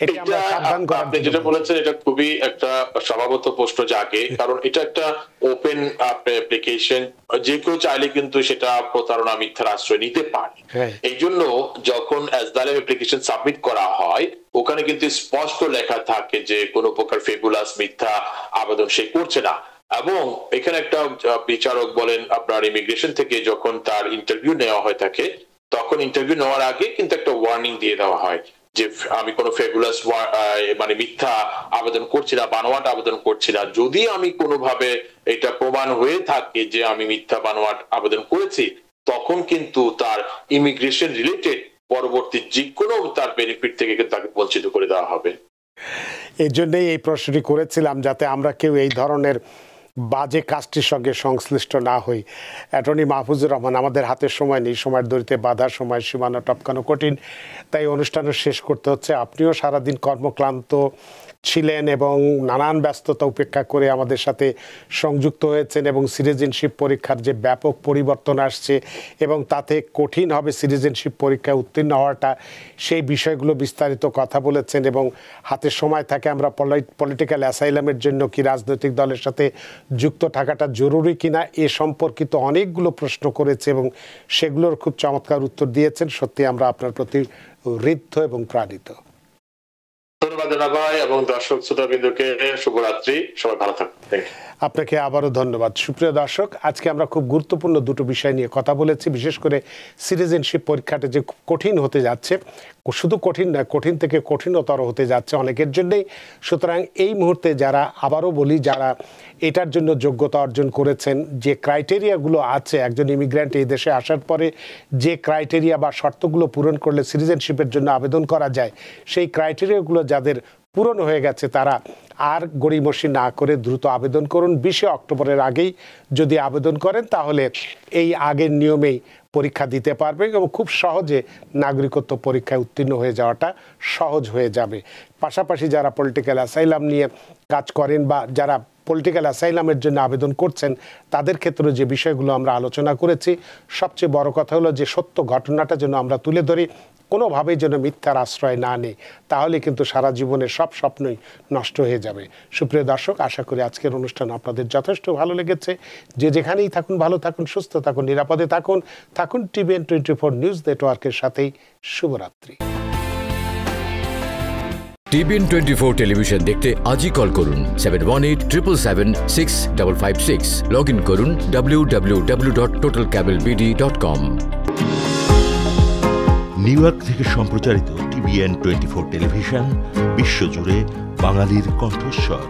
এটা আমরা সাবধান করার আপনি যেটা বলেছেন এটা খুবই একটা স্বভাবত প্রশ্ন জাগে, কারণ এটা একটা ওপেন অ্যাপ্লিকেশন, যে কেউ চাইলে কিন্তু সেটা প্রতারণা মিথ্যার আশ্রয় নিতে পারে। এই জন্য যখন এসদালেম অ্যাপ্লিকেশন সাবমিট করা হয় ওখানে কিন্তু স্পষ্ট লেখা থাকে যে কোনো প্রকার ফেবুলাস মিথ্যা আবেদন সে করছে না। এবং এখানে একটা বিচারক বলেন আপনার ইমিগ্রেশন থেকে যখন তার ইন্টারভিউ নেওয়া হয় থাকে, তখন ইন্টারভিউ নেওয়ার আগে কিন্তু একটা ওয়ার্নিং দিয়ে দেওয়া হয় যে আমি কোনো ফেবুলাস মানে মিথ্যা আবেদন করছি না, বানোয়াট আবেদন করছি না। যদি আমি কোনোভাবে এটা প্রমাণ হয়ে থাকে যে আমি মিথ্যা বানোয়াট আবেদন করেছি, তখন কিন্তু তার ইমিগ্রেশন রিলেটেড পরবর্তী যে কোনো তার বেনিফিট থেকে কিন্তু তাকে বঞ্চিত করে দেওয়া হবে। এই জন্যই এই প্রশ্নটি করেছিলাম, যাতে আমরা কেউ এই ধরনের বাজে কাজটির সঙ্গে সংশ্লিষ্ট না হই। অ্যাটর্নি মাহফুজুর রহমান, আমাদের হাতে সময় নেই, সময়ের দড়িতে বাধা, সময় সীমানা টপকানো কঠিন, তাই অনুষ্ঠানও শেষ করতে হচ্ছে। আপনিও সারাদিন কর্মক্লান্ত ছিলেন এবং নানান ব্যস্ততা উপেক্ষা করে আমাদের সাথে সংযুক্ত হয়েছেন এবং সিটিজেনশিপ পরীক্ষার যে ব্যাপক পরিবর্তন আসছে এবং তাতে কঠিন হবে সিটিজেনশিপ পরীক্ষায় উত্তীর্ণ হওয়াটা, সেই বিষয়গুলো বিস্তারিত কথা বলেছেন। এবং হাতে সময় থাকে আমরা পলিটিক্যাল অ্যাসাইলামের জন্য কি রাজনৈতিক দলের সাথে যুক্ত থাকাটা জরুরি কিনা এ সম্পর্কিত অনেকগুলো প্রশ্ন করেছে এবং সেগুলোর খুব চমৎকার উত্তর দিয়েছেন। সত্যি আমরা আপনার প্রতি ঋদ্ধ এবং প্রাণিত। ধন্যবাদ জানা ভাই এবং দর্শক শ্রোতাবৃন্দকে শুভরাত্রি, সবাই ভালো থাকুন। আপনাকে আবারও ধন্যবাদ। সুপ্রিয় দর্শক, আজকে আমরা খুব গুরুত্বপূর্ণ দুটো বিষয় নিয়ে কথা বলেছি। বিশেষ করে সিটিজেনশিপ পরীক্ষাটা যে কঠিন হতে যাচ্ছে, শুধু কঠিন নয়, কঠিন থেকে কঠিনতর হতে যাচ্ছে অনেকের জন্যেই। সুতরাং এই মুহূর্তে যারা, আবারও বলি, যারা এটার জন্য যোগ্যতা অর্জন করেছেন, যে ক্রাইটেরিয়াগুলো আছে একজন ইমিগ্র্যান্ট এই দেশে আসার পরে যে ক্রাইটেরিয়া বা শর্তগুলো পূরণ করলে সিটিজেনশিপের জন্য আবেদন করা যায়, সেই ক্রাইটেরিয়াগুলো যাদের পূরণ হয়ে গেছে তারা আর গড়িমসি না করে দ্রুত আবেদন করুন। 20 অক্টোবরের আগেই যদি আবেদন করেন তাহলে এই আগের নিয়মেই পরীক্ষা দিতে পারবে এবং খুব সহজে নাগরিকত্ব পরীক্ষায় উত্তীর্ণ হয়ে যাওয়াটা সহজ হয়ে যাবে। পাশাপাশি যারা পলিটিক্যাল অ্যাসাইলাম নিয়ে কাজ করেন বা যারা পলিটিক্যাল অ্যাসাইলামের জন্য আবেদন করছেন, তাদের ক্ষেত্রে যে বিষয়গুলো আমরা আলোচনা করেছি, সবচেয়ে বড় কথা হলো যে সত্য ঘটনাটা যেন আমরা তুলে ধরি, কোনোভাবেই যেন মিথ্যার আশ্রয় না নেই, তাহলে কিন্তু সারা জীবনের সব স্বপ্নই নষ্ট হয়ে যাবে। সুপ্রিয় দর্শক, আশা করি আজকের অনুষ্ঠান আপনাদের যথেষ্ট ভালো লেগেছে। যে যেখানেই থাকুন, ভালো থাকুন, সুস্থ থাকুন, নিরাপদে থাকুন। থাকুন টিভিএন 24 নিউজ নেটওয়ার্কের সাথেই। শুভরাত্রি। টিভিএন 24 টেলিভিশন দেখতে আজই কল করুন 7187776556। লগ ইন করুন www.totalcablebd.com। নিউ ইয়র্ক থেকে সম্প্রচারিত টিভিএন 24 টেলিভিশন বিশ্বজুড়ে বাঙালির কণ্ঠস্বর।